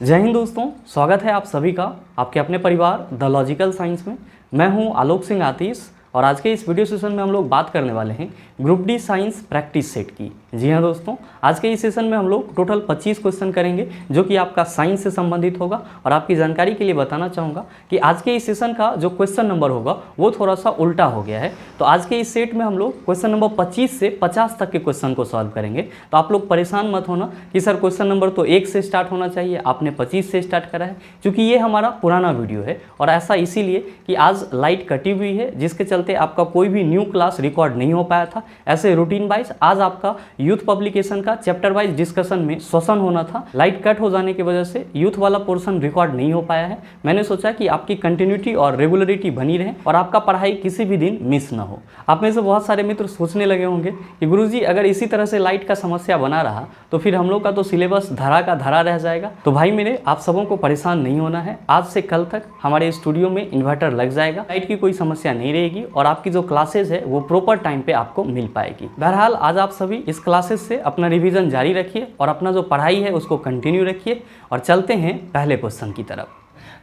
जय हिंद दोस्तों, स्वागत है आप सभी का आपके अपने परिवार द लॉजिकल साइंस में। मैं हूं आलोक सिंह आतिश और आज के इस वीडियो सेशन में हम लोग बात करने वाले हैं group D science practice set की। जी हाँ दोस्तों, आज के इस सेशन में हम लोग टोटल 25 क्वेश्चन करेंगे जो कि आपका साइंस से संबंधित होगा। और आपकी जानकारी के लिए बताना चाहूँगा कि आज के इस सेशन का जो क्वेश्चन नंबर होगा वो थोड़ा सा उल्टा हो गया है। तो आज के इस सेट में हम लोग क्वेश्चन नंबर 25 से 50 तक के क्वेश्चन को सॉल्व करेंगे। तो आप लोग परेशान मत होना कि सर क्वेश्चन नंबर तो 1 से स्टार्ट होना चाहिए, आपने 25 से स्टार्ट करा है। क्योंकि ये हमारा पुराना वीडियो है और ऐसा इसीलिए कि आज लाइट कटी हुई है, जिसके चलते आपका कोई भी न्यू क्लास रिकॉर्ड नहीं हो पाया था। ऐसे रूटीन वाइज आज आपका यूथ पब्लिकेशन का चैप्टर वाइज डिस्कशन में सेशन होना था। लाइट कट हो जाने की वजह से यूथ वाला पोर्शन रिकॉर्ड नहीं हो पाया है। मैंने सोचा कि आपकी कंटिन्यूटी और रेगुलरिटी बनी रहे और आपका पढ़ाई किसी भी दिन मिस ना हो। आप में से बहुत सारे मित्र सोचने लगे होंगे कि गुरुजी अगर इसी तरह से लाइट का समस्या बना रहा तो फिर हम लोग का तो सिलेबस धरा का धरा रह जाएगा। तो भाई मेरे, आप सबों को परेशान नहीं होना है। आज से कल तक हमारे स्टूडियो में इन्वर्टर लग जाएगा, लाइट की कोई समस्या नहीं रहेगी और आपकी जो क्लासेज है वो प्रॉपर टाइम पे आपको मिल पाएगी। बहरहाल आज आप सभी इस क्लासेस से अपना रिवीजन जारी रखिए और अपना जो पढ़ाई है उसको कंटिन्यू रखिए। और चलते हैं पहले क्वेश्चन की तरफ।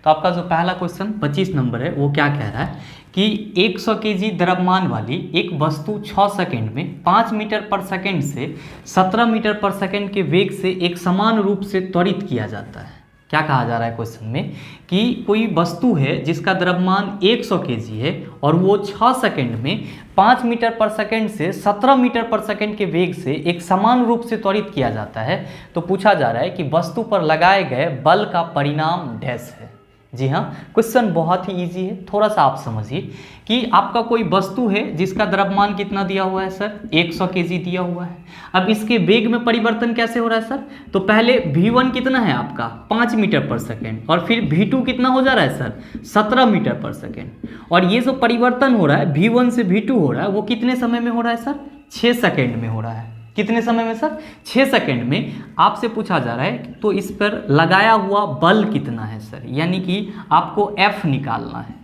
तो आपका जो पहला क्वेश्चन 25 नंबर है वो क्या कह रहा है कि 100 केजी द्रव्यमान वाली एक वस्तु 6 सेकंड में 5 मीटर पर सेकंड से 17 मीटर पर सेकंड के वेग से एक समान रूप से त्वरित किया जाता है। क्या कहा जा रहा है क्वेश्चन में कि कोई वस्तु है जिसका द्रव्यमान 100 केजी है और वो 6 सेकंड में 5 मीटर पर सेकंड से 17 मीटर पर सेकंड के वेग से एक समान रूप से त्वरित किया जाता है। तो पूछा जा रहा है कि वस्तु पर लगाए गए बल का परिणाम डैश है। जी हाँ, क्वेश्चन बहुत ही इजी है। थोड़ा सा आप समझिए कि आपका कोई वस्तु है जिसका द्रव्यमान कितना दिया हुआ है सर, 100 केजी दिया हुआ है। अब इसके वेग में परिवर्तन कैसे हो रहा है सर, तो पहले v1 कितना है आपका 5 मीटर पर सेकेंड और फिर v2 कितना हो जा रहा है सर 17 मीटर पर सेकेंड। और ये जो परिवर्तन हो रहा है v1 से v2 हो रहा है वो कितने समय में हो रहा है सर, 6 सेकेंड में हो रहा है। कितने समय में सर, 6 सेकंड में। आपसे पूछा जा रहा है तो इस पर लगाया हुआ बल कितना है सर, यानी कि आपको F निकालना है।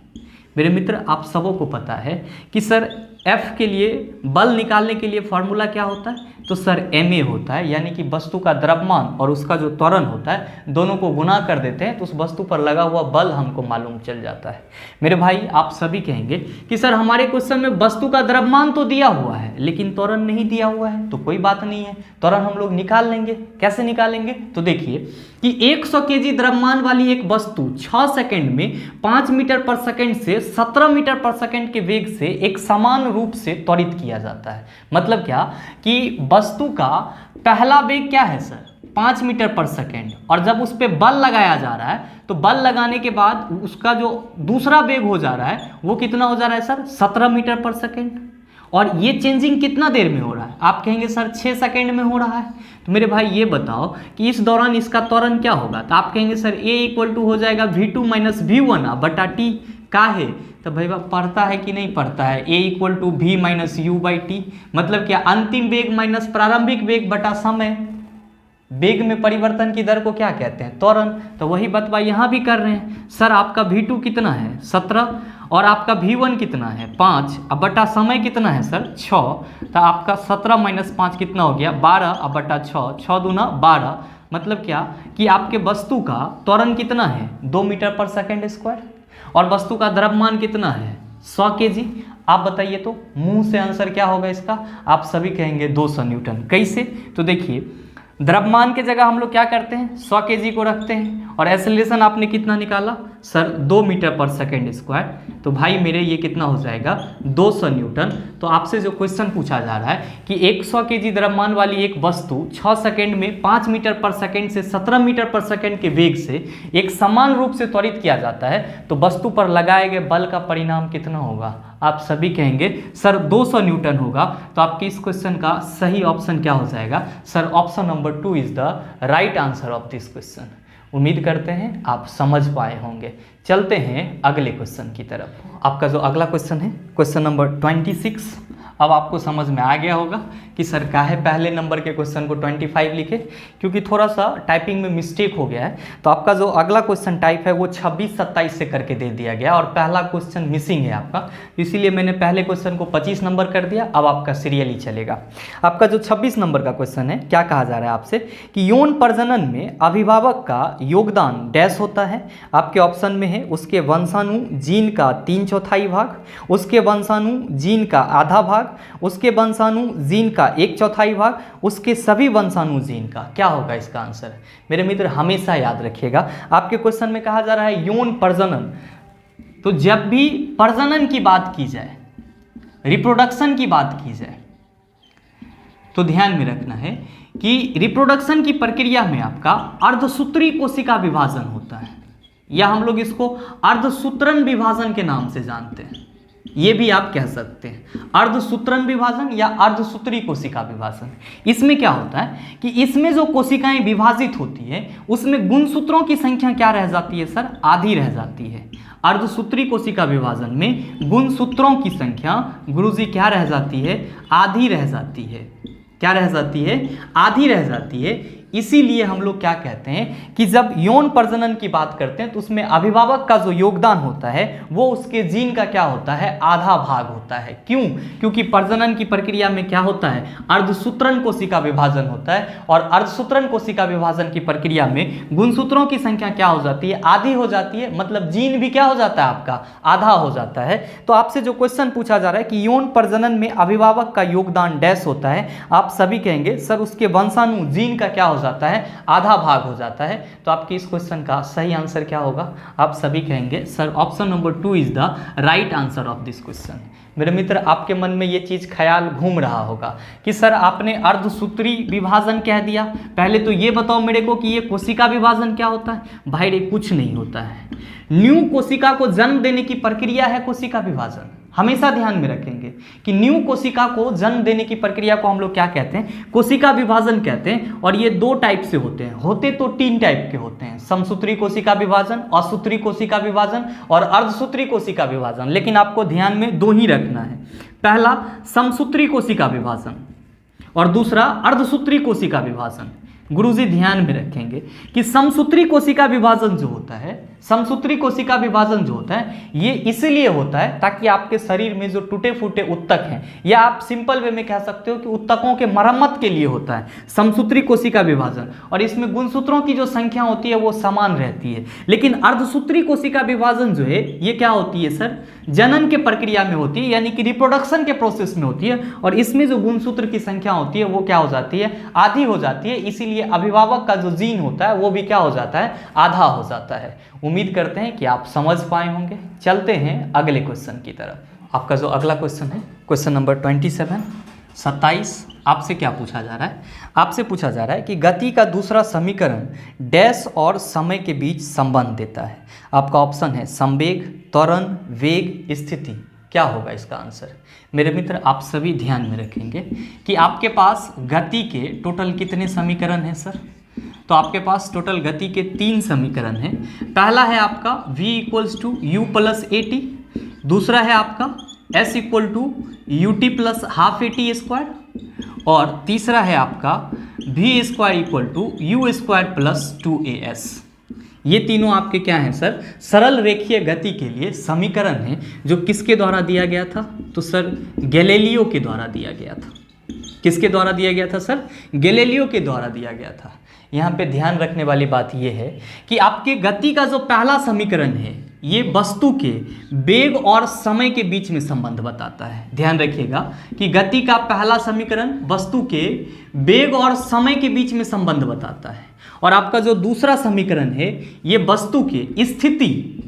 मेरे मित्र, आप सबों को पता है कि सर F के लिए बल निकालने के लिए फॉर्मूला क्या होता है, तो सर ma होता है, यानी कि वस्तु का द्रव्यमान और उसका जो त्वरण होता है दोनों को गुना कर देते हैं तो उस वस्तु पर लगा हुआ बल हमको मालूम चल जाता है। मेरे भाई, आप सभी कहेंगे कि सर हमारे क्वेश्चन में वस्तु का द्रव्यमान तो दिया हुआ है लेकिन त्वरण नहीं दिया हुआ है। तो कोई बात नहीं है, त्वरण हम लोग निकाल लेंगे। कैसे निकालेंगे, तो देखिए कि 100 केजी द्रव्यमान वाली एक वस्तु 6 सेकंड में 5 मीटर पर सेकंड से 17 मीटर पर सेकंड के वेग से एक समान रूप से त्वरित किया जाता है। मतलब क्या कि वस्तु का पहला वेग क्या है सर, 5 मीटर पर सेकंड, और जब उस पर बल लगाया जा रहा है तो बल लगाने के बाद उसका जो दूसरा वेग हो जा रहा है वो कितना हो जा रहा है सर, 17 मीटर पर सेकंड। और ये चेंजिंग कितना देर में हो रहा है, आप कहेंगे सर 6 सेकंड में हो रहा है। तो मेरे भाई ये बताओ कि इस दौरान इसका त्वरण क्या होगा, तो आप कहेंगे सर A इक्वल टू हो जाएगा v2 माइनस v1 बटा t का है। तो भाई पढ़ता है कि नहीं पढ़ता है, A equal to v minus u by T, मतलब क्या, अंतिम वेग माइनस प्रारंभिक वेग बटा समय। वेग में परिवर्तन की दर को क्या कहते हैं, त्वरण। तो वही बतवा यहाँ भी कर रहे हैं। सर आपका v2 कितना है 17 और आपका v1 कितना है 5, अब बटा समय कितना है सर 6। तो आपका 17 माइनस 5 कितना हो गया 12, अब बटा 6, 6 दूना 12। मतलब क्या कि आपके वस्तु का त्वरण कितना है 2 मीटर पर सेकेंड स्क्वायर और वस्तु का द्रव्यमान कितना है 100 केजी। आप बताइए तो मुंह से आंसर क्या होगा इसका, आप सभी कहेंगे 200 न्यूटन। कैसे, तो देखिए द्रव्यमान के जगह हम लोग क्या करते हैं 100 केजी को रखते हैं और एक्सेलरेशन आपने कितना निकाला सर 2 मीटर पर सेकेंड स्क्वायर। तो भाई मेरे ये कितना हो जाएगा 200 न्यूटन। तो आपसे जो क्वेश्चन पूछा जा रहा है कि 100 केजी द्रव्यमान वाली एक वस्तु 6 सेकंड में 5 मीटर पर सेकंड से 17 मीटर पर सेकंड के वेग से एक समान रूप से त्वरित किया जाता है तो वस्तु पर लगाए गए बल का परिणाम कितना होगा। आप सभी कहेंगे सर 200 न्यूटन होगा। तो आपके इस क्वेश्चन का सही ऑप्शन क्या हो जाएगा sir, option number 2 is the right answer of this question. उम्मीद करते हैं आप समझ पाए होंगे। चलते हैं अगले क्वेश्चन की तरफ। आपका जो अगला क्वेश्चन है क्वेश्चन नंबर 26 अब आपको समझ में आ गया होगा कि सर काहे पहले नंबर के क्वेश्चन को 25 लिखे, क्योंकि थोड़ा सा टाइपिंग में मिस्टेक हो गया है। तो आपका जो अगला क्वेश्चन टाइप है वो 26-27 से करके दे दिया गया और पहला क्वेश्चन मिसिंग है आपका, इसीलिए मैंने पहले क्वेश्चन को 25 नंबर कर दिया। अब आपका सीरियली चलेगा। आपका जो 26 नंबर का क्वेश्चन है, क्या कहा जा रहा है आपसे कि यौन प्रजनन में अभिभावक का योगदान डैश होता है। आपके ऑप्शन में है उसके वंशाणु जीन का 3/4 भाग, उसके वंशाणु जीन का आधा भाग, उसके वंशाणु जीन का 1/4 भाग, उसके सभी वंशाणु जीन का। क्या होगा इसका आंसर? मेरे मित्र हमेशा याद रखिएगा, आपके क्वेश्चन में कहा जा रहा है यौन प्रजनन, तो जब भी प्रजनन की बात की जाए, रिप्रोडक्शन की बात की जाए, तो ध्यान में रखना है कि रिप्रोडक्शन की प्रक्रिया में आपका अर्धसूत्री कोशिका विभाजन होता है, या हम लोग इसको अर्धसूत्रण विभाजन के नाम से जानते हैं। ये भी आप कह सकते हैं अर्धसूत्रण विभाजन या अर्धसूत्री कोशिका विभाजन। इसमें क्या होता है कि इसमें जो कोशिकाएं विभाजित होती है उसमें गुणसूत्रों की संख्या क्या रह जाती है सर? आधी रह जाती है। अर्धसूत्री कोशिका विभाजन में गुणसूत्रों की संख्या गुरुजी क्या रह जाती है? आधी रह जाती है। क्या रह जाती है? आधी रह जाती है। इसीलिए हम लोग क्या कहते हैं कि जब यौन प्रजनन की बात करते हैं तो उसमें अभिभावक का जो योगदान होता है वो उसके जीन का क्या होता है? आधा भाग होता है। क्यों? क्योंकि प्रजनन की प्रक्रिया में क्या होता है? अर्धसूत्रण कोशिका विभाजन होता है, और अर्धसूत्रण कोशिका विभाजन की प्रक्रिया में गुणसूत्रों की संख्या क्या हो जाती है? आधी हो जाती है। मतलब जीन भी क्या हो जाता है? आपका आधा हो जाता है। तो आपसे जो क्वेश्चन पूछा जा रहा है कि यौन प्रजनन में अभिभावक का योगदान डैश होता है, आप सभी कहेंगे सर उसके वंशाणु जीन का क्या हो जाता है? आधा भाग हो जाता है। तो आपके इस क्वेश्चन का सही आंसर क्या होगा? आप सभी कहेंगे sir option number 2 is the right answer of this question. मेरे मित्र आपके मन में ये चीज ख्याल घूम रहा होगा कि सर आपने अर्धसूत्री विभाजन कह दिया, पहले तो ये बताओ मेरे को कि ये कोशिका विभाजन क्या होता है? भाई रे कुछ नहीं होता है। न्यू कोशिका को जन्म देने की प्रक्रिया है कोशिका विभाजन। हमेशा ध्यान में रखेंगे कि न्यू कोशिका को जन्म देने की प्रक्रिया को हम लोग क्या कहते हैं? कोशिका विभाजन कहते हैं। और ये 2 टाइप से होते हैं, होते तो 3 टाइप के होते हैं, समसूत्री कोशिका विभाजन, असूत्री कोशिका विभाजन और अर्धसूत्री कोशिका विभाजन। लेकिन आपको ध्यान में 2 ही रखना है, पहला समसूत्री कोशिका विभाजन और दूसरा अर्धसूत्री कोशिका विभाजन। गुरुजी ध्यान में रखेंगे कि समसूत्री कोशिका विभाजन जो होता है, समसूत्री कोशिका विभाजन जो होता है ये इसलिए होता है ताकि आपके शरीर में जो टूटे फूटे उत्तक हैं, या आप सिंपल वे में कह सकते हो कि उत्तकों के मरम्मत के लिए होता है समसूत्री कोशिका विभाजन। और इसमें गुणसूत्रों की जो संख्या होती है वो समान रहती है। लेकिन अर्धसूत्री कोशिका विभाजन जो है ये क्या होती है सर? जनन के प्रक्रिया में होती है, यानी कि रिप्रोडक्शन के प्रोसेस में होती है। और इसमें जो गुणसूत्र की संख्या होती है वो क्या हो जाती है? आधी हो जाती है। इसीलिए अभिभावक का जो जीन होता है वो भी क्या हो जाता है? आधा हो जाता है। उम्मीद करते हैं कि आप समझ पाए होंगे। चलते हैं अगले क्वेश्चन की तरफ। आपका जो अगला क्वेश्चन है क्वेश्चन नंबर 27 आपसे क्या पूछा जा रहा है? आपसे पूछा जा रहा है कि गति का दूसरा समीकरण डैश और समय के बीच संबंध देता है। आपका ऑप्शन है संवेग, त्वरण, वेग, स्थिति। क्या होगा इसका आंसर? मेरे मित्र आप सभी ध्यान में रखेंगे कि आपके पास गति के टोटल कितने समीकरण हैं सर? तो आपके पास टोटल गति के 3 समीकरण हैं। पहला है आपका v = u + at, दूसरा है आपका s = ut + ½ at², और तीसरा है आपका v² = u² + 2as। ये तीनों आपके क्या हैं सर? सरल रेखीय गति के लिए समीकरण हैं, जो किसके द्वारा दिया गया था? तो सर गैलीलियो के द्वारा दिया गया था। किसके द्वारा दिया गया था सर? गैलीलियो के द्वारा दिया गया था। यहाँ पे ध्यान रखने वाली बात यह है कि आपके गति का जो पहला समीकरण है ये वस्तु के वेग और समय के बीच में संबंध बताता है। ध्यान रखिएगा कि गति का पहला समीकरण वस्तु के वेग और समय के बीच में संबंध बताता है, और आपका जो दूसरा समीकरण है ये वस्तु के स्थिति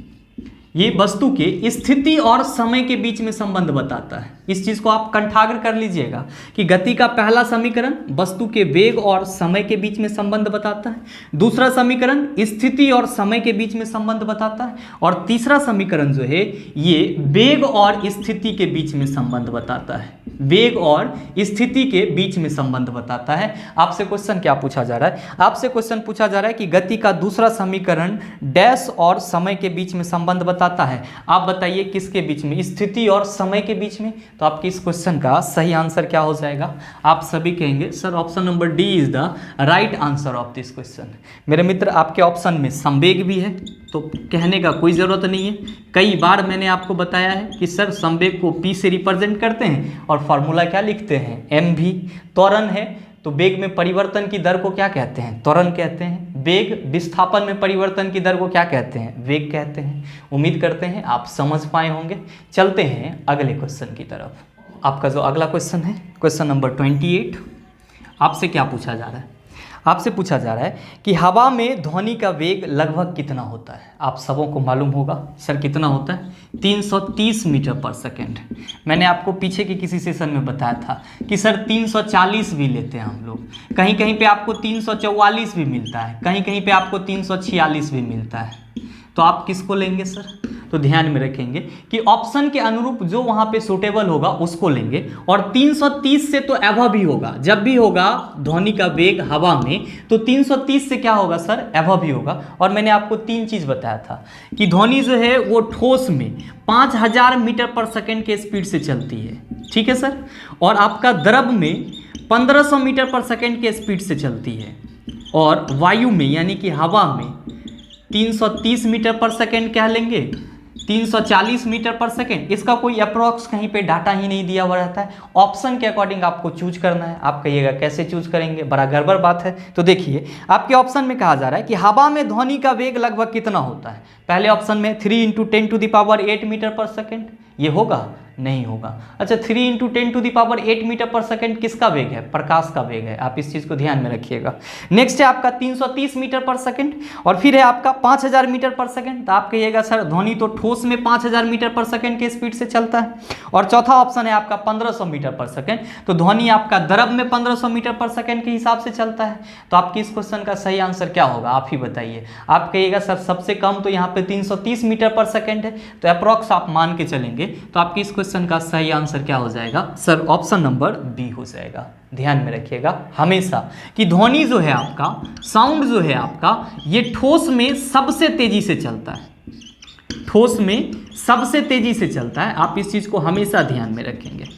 और समय के बीच में संबंध बताता है। इस चीज को आप कंठाग्र कर लीजिएगा कि गति का पहला समीकरण वस्तु के वेग और समय के बीच में संबंध बताता है, दूसरा समीकरण स्थिति और समय के बीच में संबंध बताता है, और तीसरा समीकरण जो है ये वेग और स्थिति के बीच में संबंध बताता है। वेग और स्थिति के बीच में संबंध बताता है। आपसे क्वेश्चन क्या पूछा जा रहा है? आपसे क्वेश्चन पूछा जा रहा है कि गति का दूसरा समीकरण डैश और समय के बीच में संबंध बताता है। आप बताइए किसके बीच में? स्थिति और समय के बीच में। तो आपके इस क्वेश्चन का सही आंसर क्या हो जाएगा? आप सभी कहेंगे sir option number D is the right answer of this question. मेरे मित्र, आपके ऑप्शन में संवेग भी है, तो कहने का कोई ज़रूरत नहीं है। कई बार मैंने आपको बताया है कि सर संवेग को p से रिप्रेजेंट करते हैं और फार्मूला क्या लिखते हैं? mv। त्वरण है तो वेग में परिवर्तन की दर को क्या कहते हैं? त्वरण कहते हैं। वेग विस्थापन में परिवर्तन की दर को क्या कहते हैं? वेग कहते हैं। उम्मीद करते हैं आप समझ पाए होंगे। चलते हैं अगले क्वेश्चन की तरफ। आपका जो अगला क्वेश्चन है, क्वेश्चन नंबर 28, आपसे क्या पूछा जा रहा है? आपसे पूछा जा रहा है कि हवा में ध्वनि का वेग लगभग कितना होता है? आप सबों को मालूम होगा सर कितना होता है? 330 मीटर पर सेकेंड। मैंने आपको पीछे के किसी सेशन में बताया था कि सर 340 भी लेते हैं हम लोग, कहीं कहीं पे आपको 344 भी मिलता है, कहीं कहीं पे आपको 346 भी मिलता है। तो आप किसको लेंगे सर? तो ध्यान में रखेंगे कि ऑप्शन के अनुरूप जो वहां पे सुटेबल होगा उसको लेंगे, और 330 से तो एबव ही होगा। जब भी होगा ध्वनि का वेग हवा में तो 330 से क्या होगा सर? एबव ही होगा। और मैंने आपको 3 चीज बताया था कि ध्वनि जो है वो ठोस में 5000 मीटर पर सेकेंड के स्पीड से चलती है, ठीक है सर, और आपका द्रव में 1500 मीटर पर सेकेंड के स्पीड से चलती है, और वायु में यानी कि हवा में 330 मीटर पर सेकेंड क्या लेंगे? 340 मीटर पर सेकेंड। इसका कोई अप्रोक्स कहीं पे डाटा ही नहीं दिया हुआ रहता है। ऑप्शन के अकॉर्डिंग आपको चूज करना है। आप कहिएगा कैसे चूज करेंगे? बड़ा गड़बड़ बात है। तो देखिए आपके ऑप्शन में कहा जा रहा है कि हवा में ध्वनि का वेग लगभग कितना होता है। पहले ऑप्शन में 3 × 10⁸ मीटर पर सेकेंड, ये होगा? नहीं होगा। अच्छा, 3 × 10⁸ मीटर पर सेकेंड किसका वेग है? प्रकाश का वेग है। आप इस चीज़ को ध्यान में रखिएगा। नेक्स्ट है आपका 330 मीटर पर सेकेंड, और फिर है आपका 5000 मीटर पर सेकेंड। तो आप कहिएगा सर ध्वनि तो ठोस में 5000 मीटर पर सेकेंड के स्पीड से चलता है। और चौथा ऑप्शन है आपका 1500 मीटर पर सेकेंड। तो ध्वनि आपका द्रव में 1500 मीटर पर सेकेंड के हिसाब से चलता है। तो आपके इस क्वेश्चन का सही आंसर क्या होगा? आप ही बताइए। आप कहिएगा सर सबसे कम तो यहाँ पे 330 मीटर पर सेकेंड है, तो अप्रॉक्स आप मान के चलेंगे। तो आपके इस क्वेश्चन का सही आंसर क्या हो जाएगा सर? ऑप्शन नंबर बी हो जाएगा। ध्यान में रखिएगा हमेशा कि ध्वनि जो है आपका, साउंड जो है आपका, ये ठोस में सबसे तेजी से चलता है। ठोस में सबसे तेजी से चलता है। आप इस चीज को हमेशा ध्यान में रखेंगे।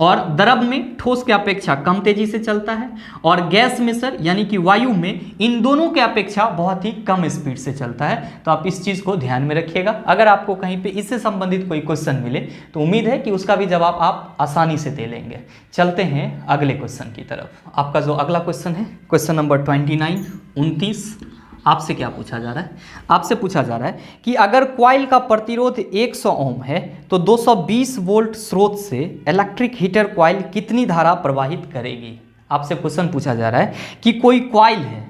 और द्रव में ठोस के अपेक्षा कम तेजी से चलता है, और गैस में सर यानी कि वायु में इन दोनों के अपेक्षा बहुत ही कम स्पीड से चलता है। तो आप इस चीज़ को ध्यान में रखिएगा। अगर आपको कहीं पे इससे संबंधित कोई क्वेश्चन मिले तो उम्मीद है कि उसका भी जवाब आप आसानी से दे लेंगे। चलते हैं अगले क्वेश्चन की तरफ। आपका जो अगला क्वेश्चन है, क्वेश्चन नंबर 29 आपसे क्या पूछा जा रहा है? आपसे पूछा जा रहा है कि अगर कॉइल का प्रतिरोध 100 ओम है तो 220 वोल्ट स्रोत से इलेक्ट्रिक हीटर कॉइल कितनी धारा प्रवाहित करेगी? आपसे क्वेश्चन पूछा जा रहा है कि कोई कॉइल है,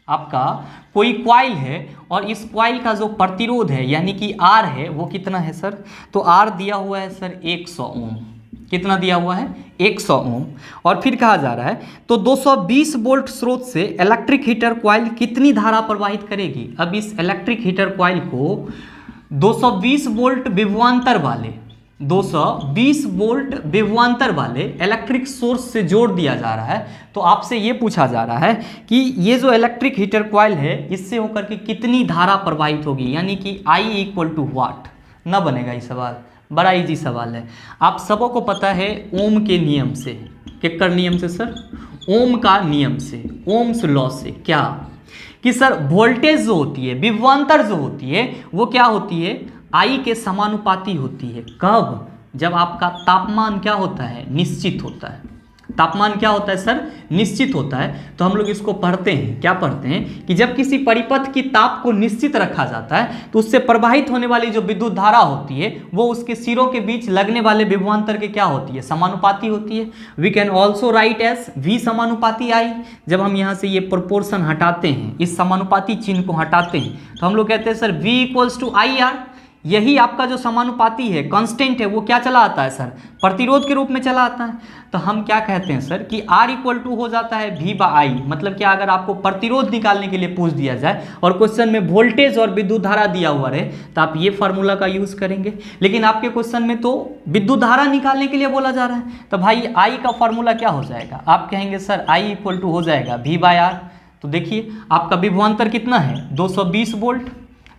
आपका कोई कॉइल है, और इस कॉइल का जो प्रतिरोध है यानी कि आर है वो कितना है सर? तो आर दिया हुआ है सर 100 ओम। कितना दिया हुआ है? 100 ओम। और फिर कहा जा रहा है तो 220 वोल्ट स्रोत से इलेक्ट्रिक हीटर कॉइल कितनी धारा प्रवाहित करेगी? अब इस इलेक्ट्रिक हीटर कॉइल को 220 वोल्ट विभवांतर वाले 220 वोल्ट विभवांतर वाले इलेक्ट्रिक सोर्स से जोड़ दिया जा रहा है। तो आपसे ये पूछा जा रहा है कि ये जो इलेक्ट्रिक हीटर कॉइल है इससे होकर के कितनी धारा प्रवाहित होगी, यानी कि I = व्हाट। ना बनेगा ये सवाल, बड़ा इजी सवाल है। आप सबों को पता है ओम के नियम से, किसका नियम से सर? ओम का नियम से, ओम्स लॉ से। क्या कि सर वोल्टेज जो होती है, विभवांतर जो होती है, वो क्या होती है? आई के समानुपाती होती है। कब? जब आपका तापमान क्या होता है? निश्चित होता है। तापमान क्या होता है सर? निश्चित होता है। तो हम लोग इसको पढ़ते हैं, क्या पढ़ते हैं कि जब किसी परिपथ की ताप को निश्चित रखा जाता है तो उससे प्रवाहित होने वाली जो विद्युत धारा होती है वो उसके सिरों के बीच लगने वाले विभवांतर के क्या होती है? समानुपाती होती है। We can also write as V समानुपाती I। जब हम यहाँ से ये प्रोपोर्शन हटाते हैं, इस समानुपाती चिन्ह को हटाते हैं, तो हम लोग कहते हैं सर V = IR। यही आपका जो समानुपाती है, कांस्टेंट है, वो क्या चला आता है सर, प्रतिरोध के रूप में चला आता है। तो हम क्या कहते हैं सर कि R इक्वल टू हो जाता है V/I। मतलब क्या, अगर आपको प्रतिरोध निकालने के लिए पूछ दिया जाए और क्वेश्चन में वोल्टेज और विद्युत धारा दिया हुआ रहे तो आप ये फार्मूला का यूज करेंगे। लेकिन आपके क्वेश्चन में तो विद्युत धारा निकालने के लिए बोला जा रहा है, तो भाई I का फार्मूला क्या हो जाएगा, आप कहेंगे सर I इक्वल टू हो जाएगा V/R। तो देखिए आपका विभवांतर कितना है 220 वोल्ट,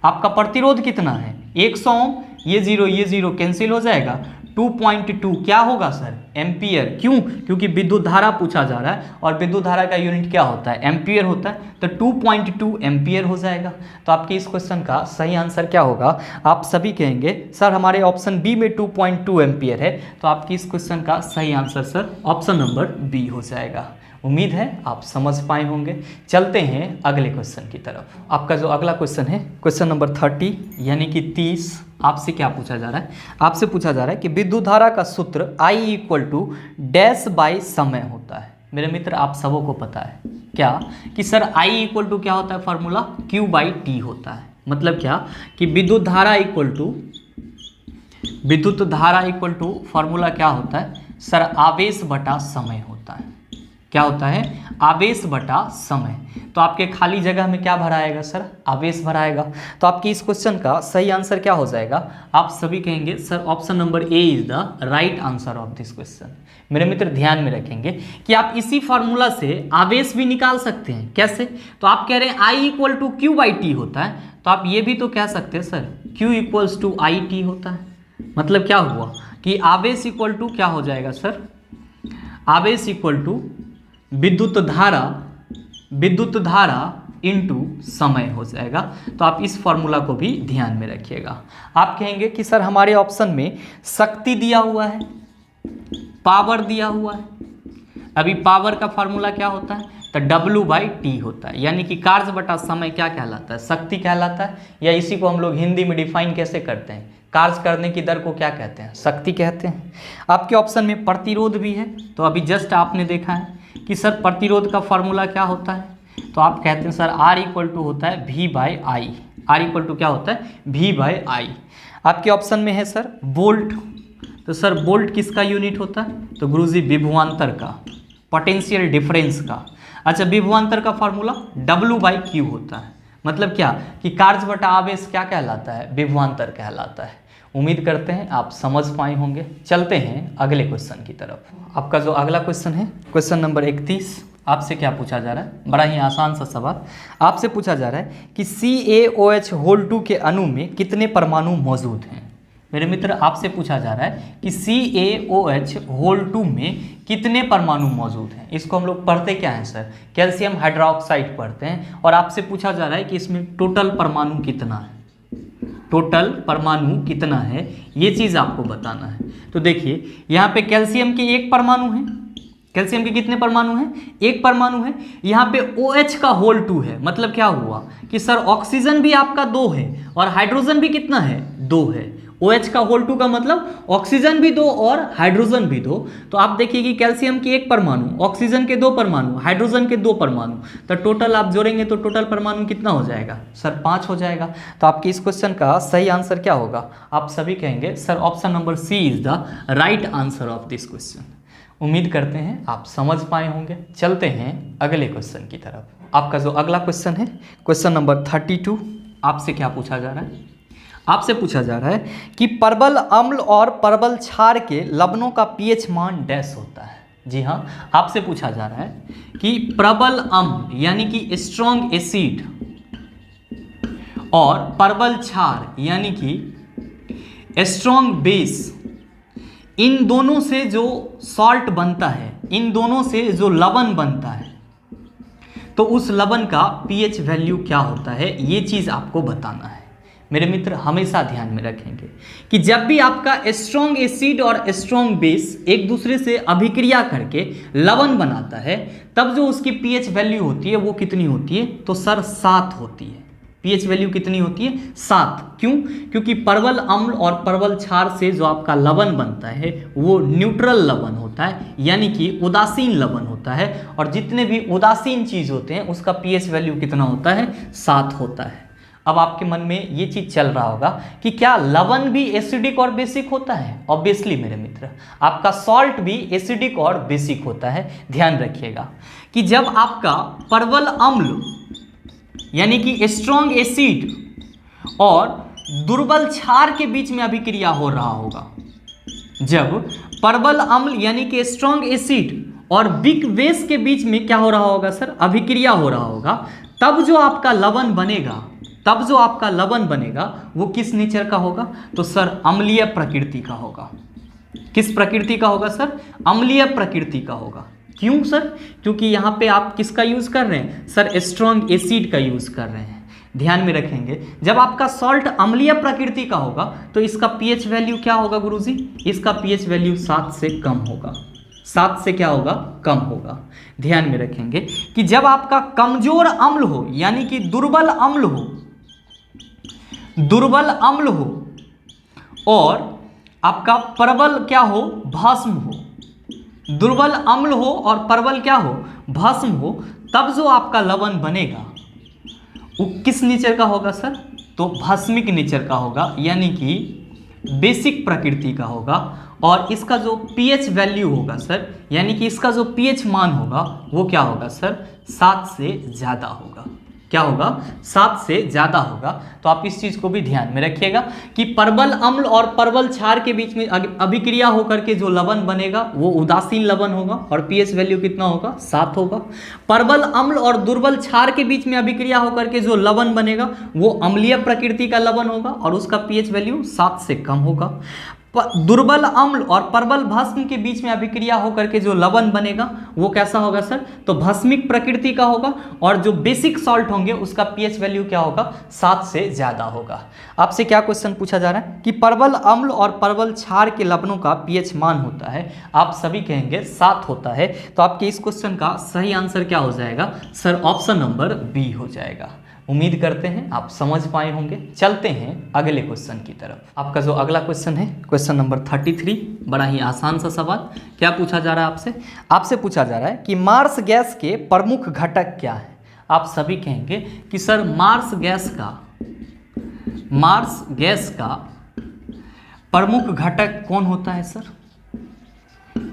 आपका प्रतिरोध कितना है 100 ओम, ये जीरो कैंसिल हो जाएगा, 2.2 क्या होगा सर, एम्पियर। क्यों, क्योंकि विद्युत धारा पूछा जा रहा है और विद्युत धारा का यूनिट क्या होता है, एम्पियर होता है, तो 2.2 एम्पियर हो जाएगा। तो आपके इस क्वेश्चन का सही आंसर क्या होगा, आप सभी कहेंगे सर हमारे ऑप्शन बी में 2.2 एम्पियर है, तो आपके इस क्वेश्चन का सही answer sir option number B हो जाएगा। उम्मीद है आप समझ पाए होंगे। चलते हैं अगले क्वेश्चन की तरफ। आपका जो अगला क्वेश्चन है क्वेश्चन नंबर 30 यानी कि 30, आपसे क्या पूछा जा रहा है, आपसे पूछा जा रहा है कि विद्युत धारा का सूत्र I equal to dash by समय होता है। मेरे मित्र आप सबों को पता है क्या कि सर I इक्वल टू क्या होता है, फार्मूला Q/T होता है। मतलब क्या कि विद्युत धारा इक्वल टू फार्मूला क्या होता है सर, आवेश बटा समय होता है। क्या होता है, आवेश बटा समय। तो आपके खाली जगह में क्या भराएगा सर, आवेश भराएगा। तो आपकी इस क्वेश्चन का सही आंसर क्या हो जाएगा, आप सभी कहेंगे sir option number A is the right answer of this question. मेरे मित्र ध्यान में रखेंगे कि आप इसी फार्मूला से आवेश भी निकाल सकते हैं। कैसे, तो आप कह रहे हैं I इक्वल टू Q/T होता है, तो आप ये भी तो कह सकते हैं sir Q equals to IT होता है। मतलब क्या हुआ कि आवेश इक्वल टू क्या हो जाएगा सर, आवेश इक्वल टू विद्युत धारा इंटू समय हो जाएगा। तो आप इस फॉर्मूला को भी ध्यान में रखिएगा। आप कहेंगे कि सर हमारे ऑप्शन में शक्ति दिया हुआ है, पावर दिया हुआ है। अभी पावर का फॉर्मूला क्या होता है, तो W/T होता है, यानी कि कार्य बटा समय क्या कहलाता है, शक्ति कहलाता है। या इसी को हम लोग हिंदी में डिफाइन कैसे करते हैं, कार्य करने की दर को क्या कहते हैं, शक्ति कहते हैं। आपके ऑप्शन में प्रतिरोध भी है, तो अभी जस्ट आपने देखा है कि सर प्रतिरोध का फॉर्मूला क्या होता है, तो आप कहते हैं सर R इक्वल टू होता है V/I। R इक्वल टू क्या होता है, V/I। आपके ऑप्शन में है सर वोल्ट, तो सर वोल्ट किसका यूनिट होता है, तो गुरुजी विभवांतर का, पोटेंशियल डिफरेंस का। अच्छा, विभवांतर का फॉर्मूला W/Q होता है। मतलब क्या कि कार्य बटा आवेश क्या कहलाता है, विभवांतर कहलाता है। उम्मीद करते हैं आप समझ पाए होंगे। चलते हैं अगले क्वेश्चन की तरफ। आपका जो अगला क्वेश्चन है क्वेश्चन नंबर 31, आपसे क्या पूछा जा रहा है, बड़ा ही आसान सा सवाल। आपसे पूछा जा रहा है कि CaOH के अणु में कितने परमाणु मौजूद हैं। मेरे मित्र आपसे पूछा जा रहा है कि CaOH में कितने परमाणु मौजूद हैं। इसको हम लोग पढ़ते क्या हैं सर, कैल्शियम हाइड्रोक्साइड पढ़ते हैं। और आपसे पूछा जा रहा है कि इसमें टोटल परमाणु कितना है, टोटल परमाणु कितना है, ये चीज़ आपको बताना है। तो देखिए यहाँ पे कैल्शियम के एक परमाणु है, कैल्शियम के कितने परमाणु हैं, एक परमाणु है। यहाँ पे OH का होल 2 है। मतलब क्या हुआ कि सर ऑक्सीजन भी आपका 2 है और हाइड्रोजन भी कितना है, 2 है। OH का होल 2 का मतलब ऑक्सीजन भी 2 और हाइड्रोजन भी 2। तो आप देखिए कि कैल्शियम के एक परमाणु, ऑक्सीजन के 2 परमाणु, हाइड्रोजन के 2 परमाणु, तो टोटल आप जोड़ेंगे तो टोटल परमाणु कितना हो जाएगा सर, 5 हो जाएगा। तो आपकी इस क्वेश्चन का सही आंसर क्या होगा, आप सभी कहेंगे sir option number C is the right answer of this question. उम्मीद करते हैं आप समझ पाए होंगे। चलते हैं अगले क्वेश्चन की तरफ। आपका जो अगला क्वेश्चन है क्वेश्चन नंबर 32, आपसे क्या पूछा जा रहा है, आपसे पूछा जा रहा है कि परबल अम्ल और परबल क्षार के लवणों का pH मान डैश होता है। जी हाँ, आपसे पूछा जा रहा है कि प्रबल अम्ल यानी कि स्ट्रॉन्ग एसिड और परबल क्षार यानी कि स्ट्रॉन्ग बेस, इन दोनों से जो सॉल्ट बनता है, इन दोनों से जो लवण बनता है, तो उस लवण का pH वैल्यू क्या होता है, ये चीज़ आपको बताना है। मेरे मित्र हमेशा ध्यान में रखेंगे कि जब भी आपका स्ट्रॉन्ग एसिड और स्ट्रॉन्ग बेस एक दूसरे से अभिक्रिया करके लवण बनाता है, तब जो उसकी pH वैल्यू होती है वो कितनी होती है, तो सर 7 होती है। pH वैल्यू कितनी होती है, 7। क्यों, क्योंकि परबल अम्ल और परबल क्षार से जो आपका लवण बनता है वो न्यूट्रल लवण होता है, यानी कि उदासीन लवण होता है। और जितने भी उदासीन चीज़ होते हैं उसका pH वैल्यू कितना होता है, 7 होता है। अब आपके मन में ये चीज चल रहा होगा कि क्या लवण भी एसिडिक और बेसिक होता है? ऑब्वियसली मेरे मित्र, आपका सॉल्ट भी एसिडिक और बेसिक होता है। ध्यान रखिएगा कि जब आपका परवल अम्ल यानी कि स्ट्रॉन्ग एसिड और दुर्बल क्षार के बीच में अभिक्रिया हो रहा होगा, जब परवल अम्ल यानी कि स्ट्रॉन्ग एसिड और वीक बेस के बीच में क्या हो रहा होगा सर? अभिक्रिया हो रहा होगा, तब जो आपका लवण बनेगा वो किस नेचर का होगा? तो सर अम्लीय प्रकृति का होगा। किस प्रकृति का होगा सर? अम्लीय प्रकृति का होगा। क्यों सर? क्योंकि यहाँ पे आप किसका यूज कर रहे हैं सर? स्ट्रॉन्ग एसिड का यूज कर रहे हैं। ध्यान में रखेंगे, जब आपका सॉल्ट अम्लीय प्रकृति का होगा तो इसका पीएच वैल्यू क्या होगा गुरुजी? इसका पीएच वैल्यू 7 से कम होगा। 7 से क्या होगा? कम होगा। ध्यान में रखेंगे कि जब आपका कमजोर अम्ल हो यानी कि दुर्बल अम्ल हो और आपका परवल क्या हो? भस्म हो। दुर्बल अम्ल हो और परवल क्या हो? भस्म हो, तब जो आपका लवण बनेगा वो किस नेचर का होगा सर? तो भस्मिक नेचर का होगा, यानी कि बेसिक प्रकृति का होगा। और इसका जो पीएच वैल्यू होगा सर, यानी कि इसका जो पीएच मान होगा वो क्या होगा सर? 7 से ज़्यादा होगा। क्या होगा? 7 से ज़्यादा होगा। तो आप इस चीज़ को भी ध्यान में रखिएगा कि परवल अम्ल और परवल क्षार के बीच में अभिक्रिया होकर के जो लवण बनेगा वो उदासीन लवण होगा और पीएच वैल्यू कितना होगा? 7 होगा। परवल अम्ल और दुर्बल क्षार के बीच में अभिक्रिया होकर के जो लवण बनेगा वो अम्लीय प्रकृति का लवण होगा और उसका पीएच वैल्यू 7 से कम होगा। दुर्बल अम्ल और परवल भस्म के बीच में अभिक्रिया होकर के जो लवण बनेगा वो कैसा होगा सर? तो भस्मिक प्रकृति का होगा। और जो बेसिक सॉल्ट होंगे उसका पीएच वैल्यू क्या होगा? 7 से ज़्यादा होगा। आपसे क्या क्वेश्चन पूछा जा रहा है कि परवल अम्ल और परवल क्षार के लवणों का पीएच मान होता है, आप सभी कहेंगे 7 होता है। तो आपके इस क्वेश्चन का सही आंसर क्या हो जाएगा सर? ऑप्शन नंबर बी हो जाएगा। उम्मीद करते हैं आप समझ पाए होंगे। चलते हैं अगले क्वेश्चन की तरफ। आपका जो अगला क्वेश्चन है क्वेश्चन नंबर 33, बड़ा ही आसान सा सवाल। क्या पूछा जा रहा है आपसे? आपसे पूछा जा रहा है कि मार्स गैस के प्रमुख घटक क्या है? आप सभी कहेंगे कि सर मार्स गैस का प्रमुख घटक कौन होता है सर?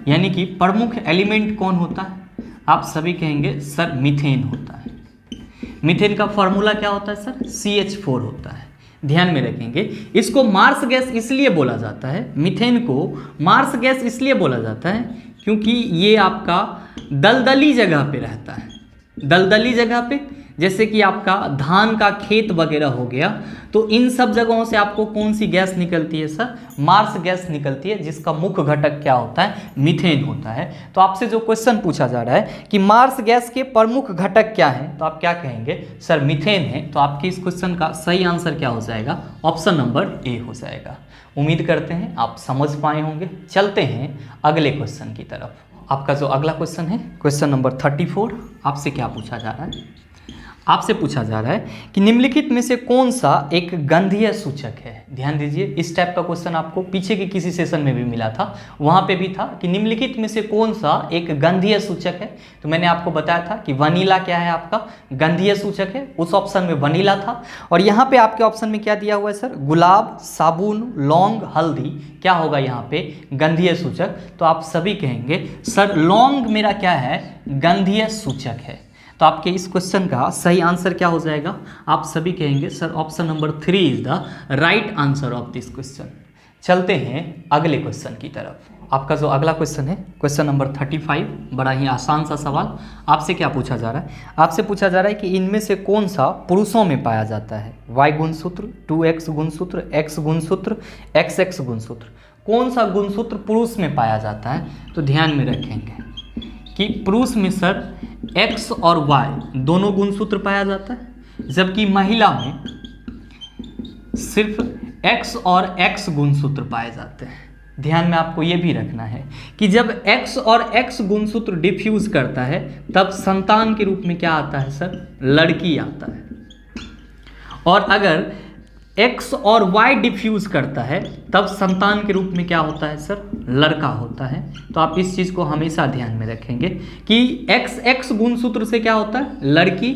यानी कि प्रमुख एलिमेंट कौन होता है? आप सभी कहेंगे सर मीथेन होता है। मीथेन का फॉर्मूला क्या होता है सर? CH4 होता है। ध्यान में रखेंगे, इसको मार्स गैस इसलिए बोला जाता है, मीथेन को मार्स गैस इसलिए बोला जाता है क्योंकि ये आपका दलदली जगह पे रहता है। दलदली जगह पे, जैसे कि आपका धान का खेत वगैरह हो गया, तो इन सब जगहों से आपको कौन सी गैस निकलती है सर? मार्स गैस निकलती है, जिसका मुख्य घटक क्या होता है? मीथेन होता है। तो आपसे जो क्वेश्चन पूछा जा रहा है कि मार्स गैस के प्रमुख घटक क्या हैं, तो आप क्या कहेंगे सर? मीथेन है। तो आपके इस क्वेश्चन का सही आंसर क्या हो जाएगा? ऑप्शन नंबर ए हो जाएगा। उम्मीद करते हैं आप समझ पाए होंगे। चलते हैं अगले क्वेश्चन की तरफ। आपका जो अगला क्वेश्चन है क्वेश्चन नंबर 34, आपसे क्या पूछा जा रहा है? आपसे पूछा जा रहा है कि निम्नलिखित में से कौन सा एक गंधीय सूचक है? ध्यान दीजिए, इस टाइप का क्वेश्चन आपको पीछे के किसी सेशन में भी मिला था, वहाँ पे भी था कि निम्नलिखित में से कौन सा एक गंधीय सूचक है। तो मैंने आपको बताया था कि वनीला क्या है आपका गंधीय सूचक है, उस ऑप्शन में वनीला था। और यहाँ पे आपके ऑप्शन में क्या दिया हुआ है सर? गुलाब, साबुन, लौंग, हल्दी क्या होगा यहाँ पे? गंधीय सूचक। तो आप सभी कहेंगे सर लौंग मेरा क्या है? गंधीय सूचक है। तो आपके इस क्वेश्चन का सही आंसर क्या हो जाएगा? आप सभी कहेंगे sir option number 3 is the right answer of this question. चलते हैं अगले क्वेश्चन की तरफ। आपका जो अगला क्वेश्चन है क्वेश्चन नंबर 35, बड़ा ही आसान सा सवाल। आपसे क्या पूछा जा रहा है? आपसे पूछा जा रहा है कि इनमें से कौन सा पुरुषों में पाया जाता है? Y गुणसूत्र, 2X गुणसूत्र, X गुणसूत्र, XX गुणसूत्र। कौन सा गुणसूत्र पुरुष में पाया जाता है? तो ध्यान में रखेंगे कि पुरुष में सर X और Y दोनों गुणसूत्र पाया जाता है, जबकि महिला में सिर्फ X और X गुणसूत्र पाए जाते हैं। ध्यान में आपको ये भी रखना है कि जब X और X गुणसूत्र डिफ्यूज करता है तब संतान के रूप में क्या आता है सर? लड़की आता है। और अगर X और Y डिफ्यूज करता है तब संतान के रूप में क्या होता है सर? लड़का होता है। तो आप इस चीज़ को हमेशा ध्यान में रखेंगे कि XX गुणसूत्र से क्या होता है? लड़की,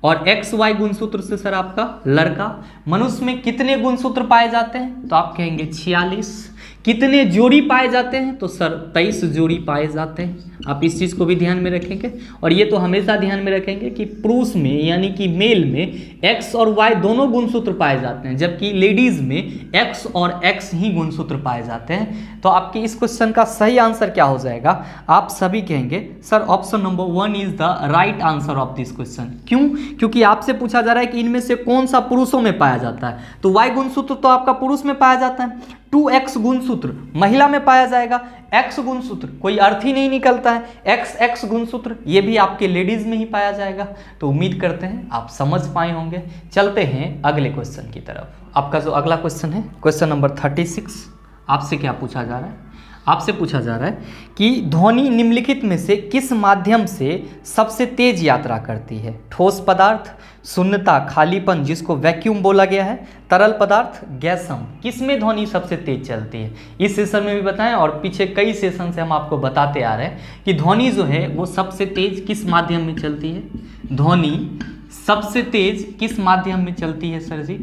और XY गुणसूत्र से सर आपका लड़का। मनुष्य में कितने गुणसूत्र पाए जाते हैं? तो आप कहेंगे 46। कितने जोड़ी पाए जाते हैं? तो सर 23 जोड़ी पाए जाते हैं। आप इस चीज़ को भी ध्यान में रखेंगे। और ये तो हमेशा ध्यान में रखेंगे कि पुरुष में यानी कि मेल में X और Y दोनों गुणसूत्र पाए जाते हैं, जबकि लेडीज में X और X ही गुणसूत्र पाए जाते हैं। तो आपके इस क्वेश्चन का सही आंसर क्या हो जाएगा? आप सभी कहेंगे sir option number 1 is the right answer of this question. क्यों? क्योंकि आपसे पूछा जा रहा है कि इनमें से कौन सा पुरुषों में पाया जाता है। तो Y गुणसूत्र तो आपका पुरुष में पाया जाता है, 2X गुणसूत्र महिला में पाया जाएगा, X गुणसूत्र कोई अर्थ ही नहीं निकलता है, XX गुणसूत्र ये भी आपके लेडीज में ही पाया जाएगा। तो उम्मीद करते हैं आप समझ पाए होंगे। चलते हैं अगले क्वेश्चन की तरफ। आपका जो अगला क्वेश्चन है क्वेश्चन नंबर 36। आपसे क्या पूछा जा रहा है? आपसे पूछा जा रहा है कि ध्वनि निम्नलिखित में से किस माध्यम से सबसे तेज यात्रा करती है? ठोस पदार्थ, शून्यता, खालीपन जिसको वैक्यूम बोला गया है, तरल पदार्थ, गैसम। किस में ध्वनि सबसे तेज चलती है? इस सेशन में भी बताएं और पीछे कई सेशन से हम आपको बताते आ रहे हैं कि ध्वनि जो है वो सबसे तेज किस माध्यम में चलती है। ध्वनि सबसे तेज किस माध्यम में चलती है सर जी?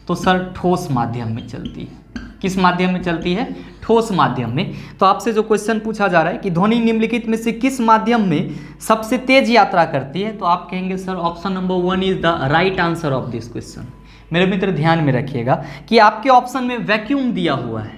तो सर ठोस माध्यम में चलती है। किस माध्यम में चलती है? ठोस माध्यम में। तो आपसे जो क्वेश्चन पूछा जा रहा है कि ध्वनि निम्नलिखित में से किस माध्यम में सबसे तेज यात्रा करती है, तो आप कहेंगे sir option number 1 is the right answer of this question. मेरे मित्र ध्यान में रखिएगा कि आपके ऑप्शन में वैक्यूम दिया हुआ है,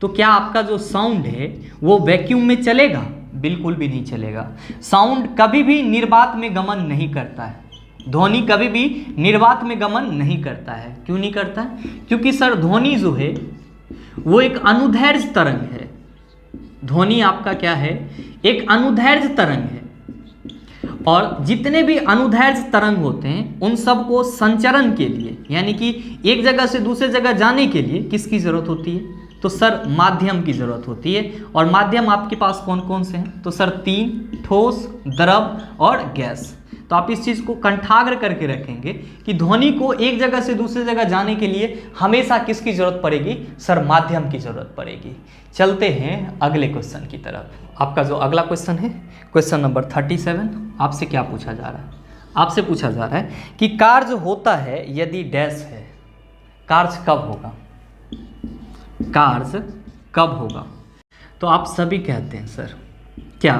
तो क्या आपका जो साउंड है वो वैक्यूम में चलेगा? बिल्कुल भी नहीं चलेगा। साउंड कभी भी निर्वात में गमन नहीं करता है। ध्वनि कभी भी निर्वात में गमन नहीं करता है। क्यों नहीं करता है? क्योंकि सर ध्वनि जो है वो एक अनुदैर्घ्य तरंग है। ध्वनि आपका क्या है? एक अनुदैर्घ्य तरंग है। और जितने भी अनुदैर्घ्य तरंग होते हैं उन सबको संचरण के लिए यानी कि एक जगह से दूसरे जगह जाने के लिए किसकी जरूरत होती है? तो सर माध्यम की जरूरत होती है। और माध्यम आपके पास कौन कौन से हैं? तो सर 3, ठोस, द्रव और गैस। तो आप इस चीज़ को कंठाग्र करके रखेंगे कि ध्वनि को एक जगह से दूसरी जगह जाने के लिए हमेशा किसकी जरूरत पड़ेगी? सर माध्यम की जरूरत पड़ेगी। चलते हैं अगले क्वेश्चन की तरफ। आपका जो अगला क्वेश्चन है क्वेश्चन नंबर 37। आपसे क्या पूछा जा रहा है? आपसे पूछा जा रहा है कि कार्य होता है यदि डैश है। कार्य कब होगा? कार्य कब होगा? तो आप सभी कहते हैं सर क्या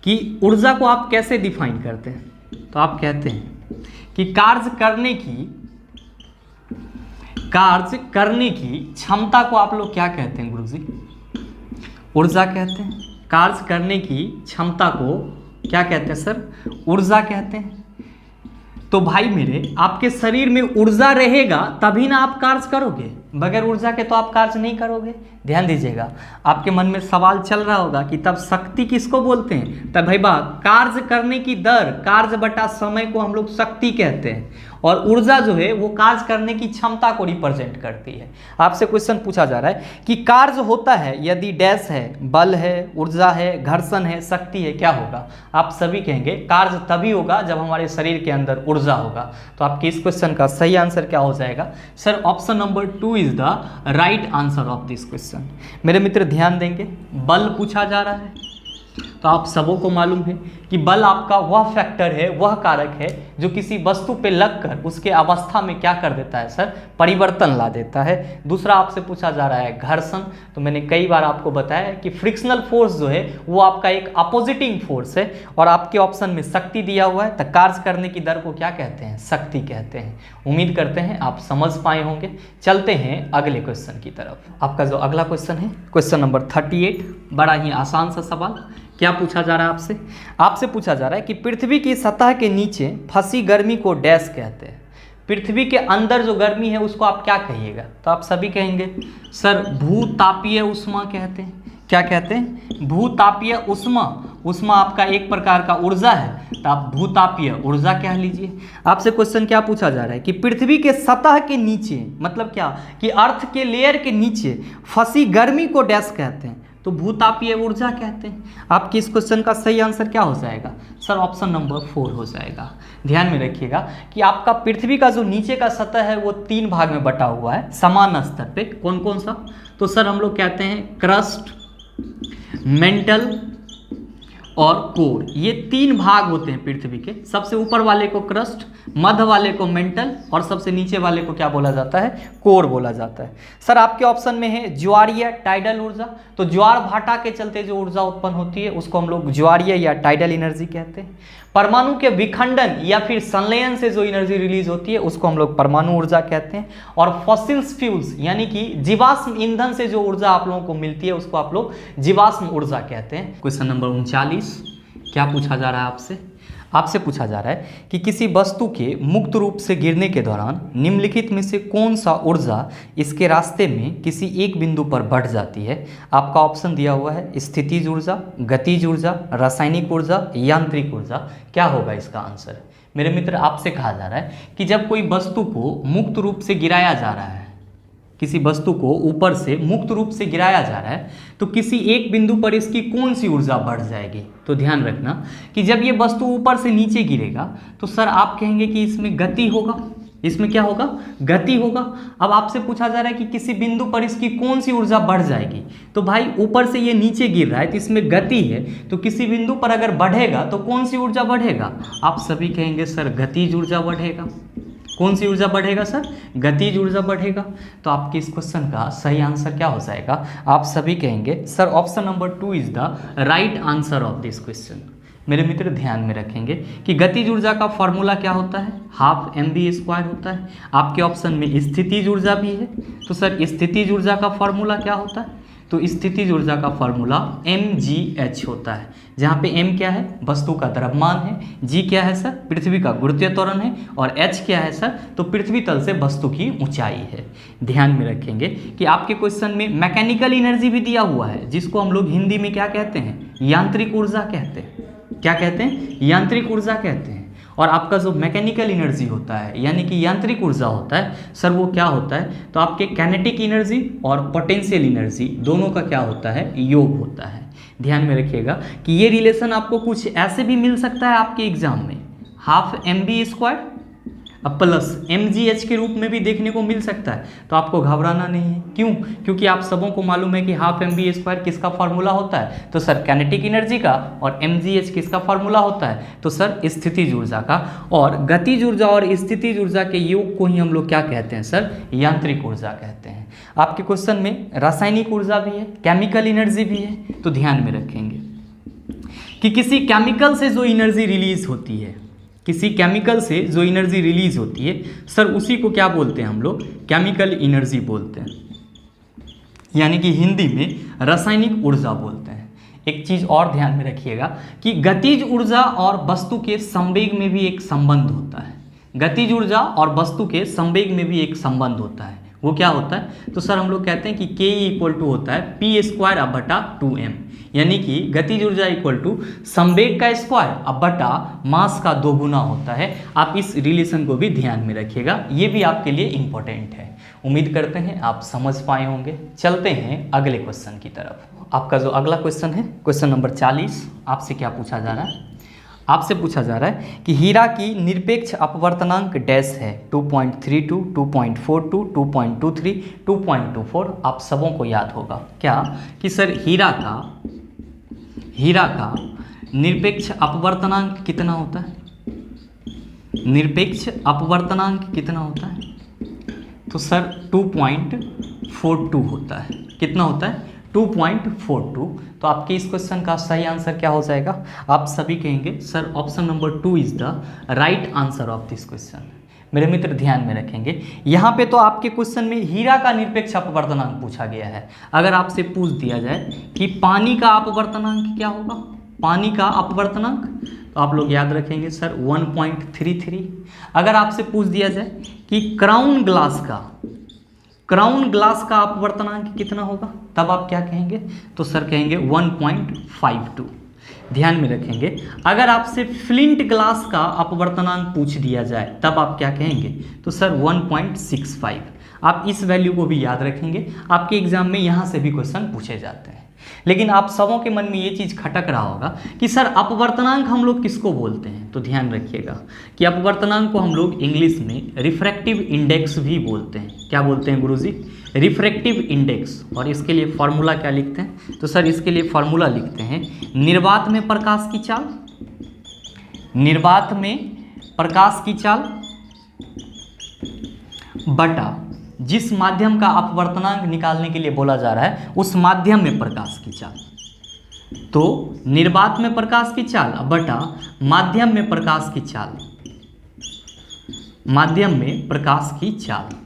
कि ऊर्जा को आप कैसे डिफाइन करते हैं? तो आप कहते हैं कि कार्य करने की क्षमता को आप लोग क्या कहते हैं गुरुजी? ऊर्जा कहते हैं। कार्य करने की क्षमता को क्या कहते हैं सर? ऊर्जा कहते हैं। तो भाई मेरे आपके शरीर में ऊर्जा रहेगा तभी ना आप कार्य करोगे, बगैर ऊर्जा के तो आप कार्य नहीं करोगे। ध्यान दीजिएगा, आपके मन में सवाल चल रहा होगा कि तब शक्ति किसको बोलते हैं? तब भाई बात कार्य करने की दर, कार्य बटा समय को हम लोग शक्ति कहते हैं। और ऊर्जा जो है वो कार्य करने की क्षमता को रिप्रेजेंट करती है। आपसे क्वेश्चन पूछा जा रहा है कि कार्य होता है यदि डैश है, बल है, ऊर्जा है, घर्षण है, शक्ति है, क्या होगा? आप सभी कहेंगे कार्य तभी होगा जब हमारे शरीर के अंदर ऊर्जा होगा। तो आपके इस क्वेश्चन का सही आंसर क्या हो जाएगा? Sir option number 2 is the right answer of this question. मेरे मित्र ध्यान देंगे, बल पूछा जा रहा है तो आप सबों को मालूम है कि बल आपका वह फैक्टर है, वह कारक है जो किसी वस्तु पे लगकर उसके अवस्था में क्या कर देता है सर? परिवर्तन ला देता है। दूसरा आपसे पूछा जा रहा है घर्षण। तो मैंने कई बार आपको बताया कि फ्रिक्शनल फोर्स जो है वो आपका एक अपोजिटिंग फोर्स है। और आपके ऑप्शन में शक्ति दिया हुआ है, तो कार्य करने की दर को क्या कहते हैं? शक्ति कहते हैं। उम्मीद करते हैं आप समझ पाए होंगे। चलते हैं अगले क्वेश्चन की तरफ। आपका जो अगला क्वेश्चन है क्वेश्चन नंबर 38। बड़ा ही आसान सा सवाल। क्या पूछा जा रहा है आपसे? आपसे पूछा जा रहा है कि पृथ्वी की सतह के नीचे फंसी गर्मी को डैश कहते हैं। पृथ्वी के अंदर जो गर्मी है उसको आप क्या कहिएगा? तो आप सभी कहेंगे सर भूतापीय उष्मा कहते हैं। क्या कहते हैं? भूतापीय उष्मा। उष्मा आपका एक प्रकार का ऊर्जा है, तो आप भूतापीय ऊर्जा कह लीजिए। आपसे क्वेश्चन क्या पूछा जा रहा है कि पृथ्वी के सतह के नीचे, मतलब क्या कि अर्थ के लेयर के नीचे फंसी गर्मी को डैश कहते हैं, तो भूतापीय ऊर्जा कहते हैं। आपके इस क्वेश्चन का सही आंसर क्या हो जाएगा? सर ऑप्शन नंबर 4 हो जाएगा। ध्यान में रखिएगा कि आपका पृथ्वी का जो नीचे का सतह है वो 3 भाग में बटा हुआ है समान स्तर पे। कौन कौन सा? तो सर हम लोग कहते हैं क्रस्ट, मेंटल और कोर, ये 3 भाग होते हैं पृथ्वी के। सबसे ऊपर वाले को क्रस्ट, मध्य वाले को मेंटल और सबसे नीचे वाले को क्या बोला जाता है, कोर बोला जाता है। सर आपके ऑप्शन में है ज्वारीय टाइडल ऊर्जा, तो ज्वार भाटा के चलते जो ऊर्जा उत्पन्न होती है उसको हम लोग ज्वारीय या टाइडल एनर्जी कहते हैं। परमाणु के विखंडन या फिर संलयन से जो एनर्जी रिलीज होती है उसको हम लोग परमाणु ऊर्जा कहते हैं। और फॉसिल्स फ्यूल्स यानी कि जीवाश्म ईंधन से जो ऊर्जा आप लोगों को मिलती है उसको आप लोग जीवाश्म ऊर्जा कहते हैं। क्वेश्चन नंबर 39 क्या पूछा जा रहा है आपसे? आपसे पूछा जा रहा है कि किसी वस्तु के मुक्त रूप से गिरने के दौरान निम्नलिखित में से कौन सा ऊर्जा इसके रास्ते में किसी एक बिंदु पर बढ़ जाती है। आपका ऑप्शन दिया हुआ है स्थितिज ऊर्जा, गतिज ऊर्जा, रासायनिक ऊर्जा, यांत्रिक ऊर्जा। क्या होगा इसका आंसर? मेरे मित्र आपसे कहा जा रहा है कि जब कोई वस्तु को मुक्त रूप से गिराया जा रहा है, किसी वस्तु को ऊपर से मुक्त रूप से गिराया जा रहा है तो किसी एक बिंदु पर इसकी कौन सी ऊर्जा बढ़ जाएगी। तो ध्यान रखना कि जब ये वस्तु ऊपर से नीचे गिरेगा तो सर आप कहेंगे कि इसमें गति होगा। इसमें क्या होगा? गति होगा। अब आपसे पूछा जा रहा है कि किसी बिंदु पर इसकी कौन सी ऊर्जा बढ़ जाएगी। तो भाई ऊपर से ये नीचे गिर रहा है तो इसमें गति है, तो किसी बिंदु पर अगर बढ़ेगा तो कौन सी ऊर्जा बढ़ेगा? आप सभी कहेंगे सर गतिज ऊर्जा बढ़ेगा। कौन सी ऊर्जा बढ़ेगा सर? गतिज ऊर्जा बढ़ेगा। तो आपके इस क्वेश्चन का सही आंसर क्या हो जाएगा? आप सभी कहेंगे sir option number 2 is the right answer of this question. मेरे मित्र ध्यान में रखेंगे कि गतिज ऊर्जा का फॉर्मूला क्या होता है? हाफ mv² होता है। आपके ऑप्शन में स्थितिज ऊर्जा भी है, तो सर स्थितिज ऊर्जा का फॉर्मूला क्या होता है? तो स्थितिज ऊर्जा का फॉर्मूला mgh होता है, जहाँ पे m क्या है? वस्तु का द्रव्यमान है, g क्या है सर? पृथ्वी का गुरुत्वीय त्वरण है, और h क्या है सर? तो पृथ्वी तल से वस्तु की ऊंचाई है। ध्यान में रखेंगे कि आपके क्वेश्चन में मैकेनिकल एनर्जी भी दिया हुआ है, जिसको हम लोग हिंदी में क्या कहते हैं? यांत्रिक ऊर्जा कहते हैं। क्या कहते हैं? यांत्रिक ऊर्जा कहते हैं। और आपका जो मैकेनिकल एनर्जी होता है यानी कि यांत्रिक ऊर्जा होता है सर, वो क्या होता है? तो आपके काइनेटिक एनर्जी और पोटेंशियल एनर्जी दोनों का क्या होता है? योग होता है। ध्यान में रखिएगा कि ये रिलेशन आपको कुछ ऐसे भी मिल सकता है आपके एग्जाम में, हाफ mv² प्लस mgh के रूप में भी देखने को मिल सकता है। तो आपको घबराना नहीं है। क्यों? क्योंकि आप सबों को मालूम है कि हाफ mv² किसका फॉर्मूला होता है? तो सर काइनेटिक एनर्जी का। और mgh किसका फॉर्मूला होता है? तो सर स्थितिज ऊर्जा का। और गतिज ऊर्जा और स्थितिज ऊर्जा के योग को ही हम लोग क्या कहते हैं सर? यांत्रिक ऊर्जा कहते हैं। आपके क्वेश्चन में रासायनिक ऊर्जा भी है, केमिकल एनर्जी भी है। तो ध्यान में रखेंगे कि किसी केमिकल से जो एनर्जी रिलीज होती है, किसी केमिकल से जो एनर्जी रिलीज होती है सर, उसी को क्या बोलते हैं हम लोग? केमिकल एनर्जी बोलते हैं, यानी कि हिंदी में रासायनिक ऊर्जा बोलते हैं। एक चीज और ध्यान में रखिएगा कि गतिज ऊर्जा और वस्तु के संवेग में भी एक संबंध होता है। गतिज ऊर्जा और वस्तु के संवेग में भी एक संबंध होता है। वो क्या होता है? तो सर हम लोग कहते हैं कि Ke होता है p²/2m, यानी कि गतिज ऊर्जा इक्वल टू संवेग का स्क्वायर अब बटा मास का 2 गुना होता है। आप इस रिलेशन को भी ध्यान में रखिएगा, ये भी आपके लिए इंपॉर्टेंट है। उम्मीद करते हैं आप समझ पाए होंगे। चलते हैं अगले क्वेश्चन की तरफ। आपका जो अगला क्वेश्चन है क्वेश्चन नंबर 40, आपसे क्या पूछा जा रहा है? आपसे पूछा जा रहा है कि हीरा की निरपेक्ष अपवर्तनांक डैश है 2.32, 2.42, 2.23, 2.24। आप सबों को याद होगा क्या कि सर हीरा का निरपेक्ष अपवर्तनांक कितना होता है? निरपेक्ष अपवर्तनांक कितना होता है? तो सर 2.42 होता है। कितना होता है? 2.42। तो आपके इस क्वेश्चन का सही आंसर क्या हो जाएगा? आप सभी कहेंगे sir option number 2 is the right answer of this question. मेरे मित्र ध्यान में रखेंगे, यहाँ पे तो आपके क्वेश्चन में हीरा का निरपेक्ष अपवर्तनांक पूछा गया है। अगर आपसे पूछ दिया जाए कि पानी का अपवर्तनांक क्या होगा? पानी का अपवर्तनांक, तो आप लोग याद रखेंगे सर 1.33। अगर आपसे पूछ दिया जाए कि क्राउन ग्लास का अपवर्तनांक कितना होगा, तब आप क्या कहेंगे? तो सर कहेंगे 1.52। ध्यान में रखेंगे, अगर आपसे फ्लिंट ग्लास का अपवर्तनांक पूछ दिया जाए तब आप क्या कहेंगे? तो सर 1.65। आप इस वैल्यू को भी याद रखेंगे, आपके एग्जाम में यहाँ से भी क्वेश्चन पूछे जाते हैं। लेकिन आप सबों के मन में ये चीज़ खटक रहा होगा कि सर अपवर्तनांक हम लोग किसको बोलते हैं? तो ध्यान रखिएगा कि अपवर्तनांक को हम लोग इंग्लिश में रिफ्रैक्टिव इंडेक्स भी बोलते हैं। क्या बोलते हैं गुरुजी? Refractive index. और इसके लिए फॉर्मूला क्या लिखते हैं? तो सर इसके लिए फॉर्मूला लिखते हैं निर्वात में प्रकाश की चाल, निर्वात में प्रकाश की चाल बटा जिस माध्यम का अपवर्तनांक निकालने के लिए बोला जा रहा है उस माध्यम में प्रकाश की चाल। तो निर्वात में प्रकाश की चाल बटा माध्यम में प्रकाश की चाल, माध्यम में प्रकाश की चाल।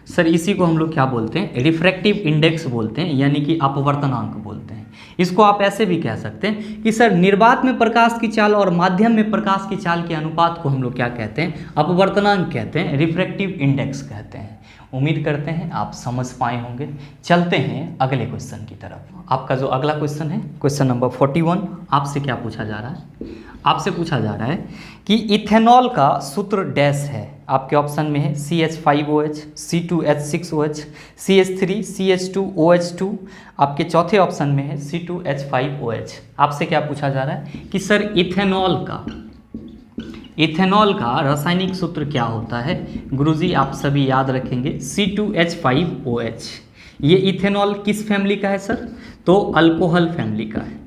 सर इसी को हम लोग क्या बोलते हैं? रिफ्रैक्टिव इंडेक्स बोलते हैं, यानी कि अपवर्तनांक बोलते हैं। इसको आप ऐसे भी कह सकते हैं कि सर निर्वात में प्रकाश की चाल और माध्यम में प्रकाश की चाल के अनुपात को हम लोग क्या कहते हैं? अपवर्तनांक कहते हैं, रिफ्रैक्टिव इंडेक्स कहते हैं। उम्मीद करते हैं आप समझ पाए होंगे। चलते हैं अगले क्वेश्चन की तरफ। आपका जो अगला क्वेश्चन है, क्वेश्चन नंबर 41, आपसे क्या पूछा जा रहा है? आपसे पूछा जा रहा है कि इथेनॉल का सूत्र डैश है। आपके ऑप्शन में है CH5OH, C2H6OH, CH3, CH2OH2। आपके चौथे ऑप्शन में है C2H5OH। आपसे क्या पूछा जा रहा है कि सर इथेनॉल का रासायनिक सूत्र क्या होता है? गुरुजी आप सभी याद रखेंगे C2H5OH। ये इथेनॉल किस फैमिली का है सर? तो अल्कोहल फैमिली का है।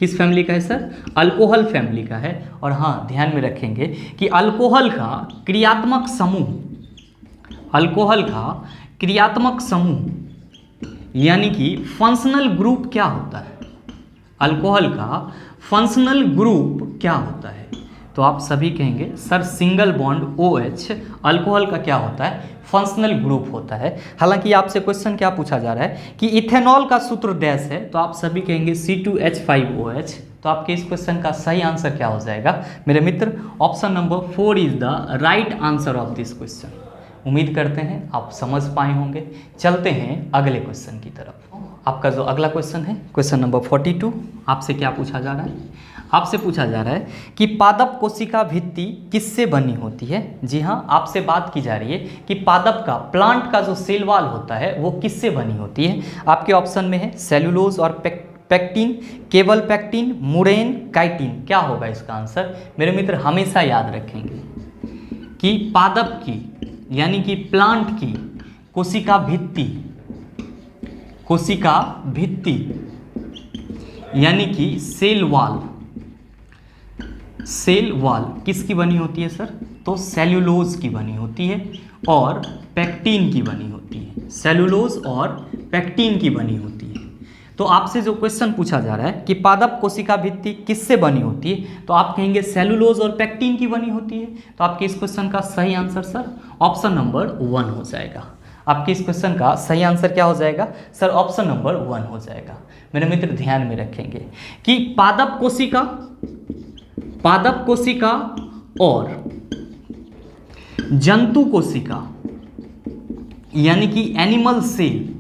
किस फैमिली का है सर? अल्कोहल फैमिली का है। और हाँ, ध्यान में रखेंगे कि अल्कोहल का क्रियात्मक समूह यानी कि फंक्शनल ग्रुप क्या होता है? अल्कोहल का फंक्शनल ग्रुप क्या होता है? तो आप सभी कहेंगे sir single bond OH alcohol का क्या होता है? फंक्शनल ग्रुप होता है। हालांकि आपसे क्वेश्चन क्या पूछा जा रहा है कि इथेनॉल का सूत्र डैश है, तो आप सभी कहेंगे C2H5OH। तो आपके इस क्वेश्चन का सही आंसर क्या हो जाएगा मेरे मित्र? Option number 4 is the right answer of this question. उम्मीद करते हैं आप समझ पाए होंगे। चलते हैं अगले क्वेश्चन की तरफ। आपका जो अगला क्वेश्चन है, क्वेश्चन नंबर 42, आपसे क्या पूछा जा रहा है? आपसे पूछा जा रहा है कि पादप कोशिका भित्ति किससे बनी होती है? जी हाँ, आपसे बात की जा रही है कि पादप का, प्लांट का जो सेल वॉल होता है वो किससे बनी होती है? आपके ऑप्शन में है सेलुलोज और पेक्टिन, केवल पेक्टिन, मुरेन, काइटिन। क्या होगा इसका आंसर? मेरे मित्र हमेशा याद रखेंगे कि पादप की यानी कि प्लांट की कोशिका भित्ति यानी कि सेल वॉल किसकी बनी होती है सर? तो सेलुलोज की बनी होती है और पेक्टिन की बनी होती है। सेलुलोज और पेक्टिन की बनी होती है। तो आपसे जो क्वेश्चन पूछा जा रहा है कि पादप कोशिका भित्ति किससे बनी होती है, तो आप कहेंगे सेलुलोज और पेक्टिन की बनी होती है। तो आपके इस क्वेश्चन का सही आंसर सर ऑप्शन नंबर 1 हो जाएगा। आपके इस क्वेश्चन का सही आंसर क्या हो जाएगा सर? ऑप्शन नंबर 1 हो जाएगा। मेरे मित्र ध्यान में रखेंगे कि पादप कोशिका और जंतु कोशिका यानी कि एनिमल सेल,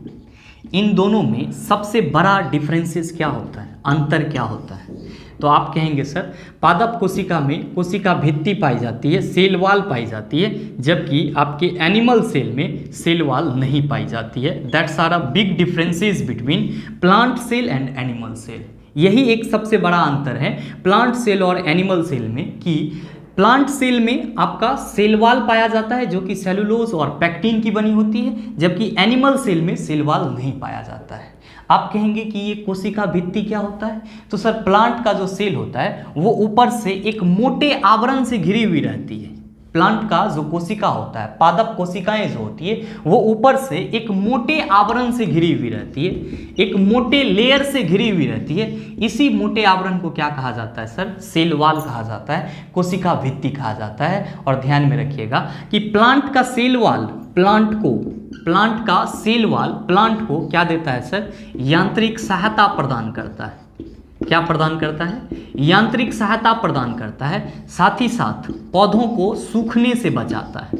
इन दोनों में सबसे बड़ा डिफरेंसेस क्या होता है? अंतर क्या होता है? तो आप कहेंगे सर पादप कोशिका में कोशिका भित्ति पाई जाती है, सेल वॉल पाई जाती है, जबकि आपके एनिमल सेल में सेल वॉल नहीं पाई जाती है। That's are a big differences between plant cell and animal cell. यही एक सबसे बड़ा अंतर है प्लांट सेल और एनिमल सेल में कि प्लांट सेल में आपका सेल वॉल पाया जाता है जो कि सेलुलोज और पेक्टिन की बनी होती है, जबकि एनिमल सेल में सेल वॉल नहीं पाया जाता है। आप कहेंगे कि ये कोशिका भित्ति क्या होता है? तो सर प्लांट का जो सेल होता है वो ऊपर से एक मोटे आवरण से घिरी हुई रहती है। प्लांट का जो कोशिका होता है, पादप कोशिकाएं जो होती है वो ऊपर से एक मोटे आवरण से घिरी हुई रहती है, एक मोटे लेयर से घिरी हुई रहती है। इसी मोटे आवरण को क्या कहा जाता है सर? सेल वॉल कहा जाता है, कोशिका भित्ति कहा जाता है। और ध्यान में रखिएगा कि प्लांट का सेल वॉल प्लांट को क्या देता है सर? यांत्रिक सहायता प्रदान करता है। क्या प्रदान करता है? यांत्रिक सहायता प्रदान करता है। साथ ही साथ पौधों को सूखने से बचाता है।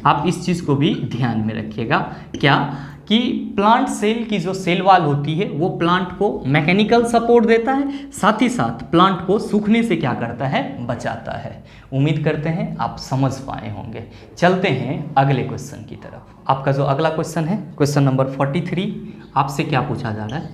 आप इस चीज को भी ध्यान में रखिएगा क्या कि प्लांट सेल की जो सेल वॉल होती है वो प्लांट को मैकेनिकल सपोर्ट देता है, साथ ही साथ प्लांट को सूखने से क्या करता है? बचाता है। उम्मीद करते हैं आप समझ पाए होंगे। चलते हैं अगले क्वेश्चन की तरफ। आपका जो अगला क्वेश्चन है, क्वेश्चन नंबर 43, आपसे क्या पूछा जा रहा है?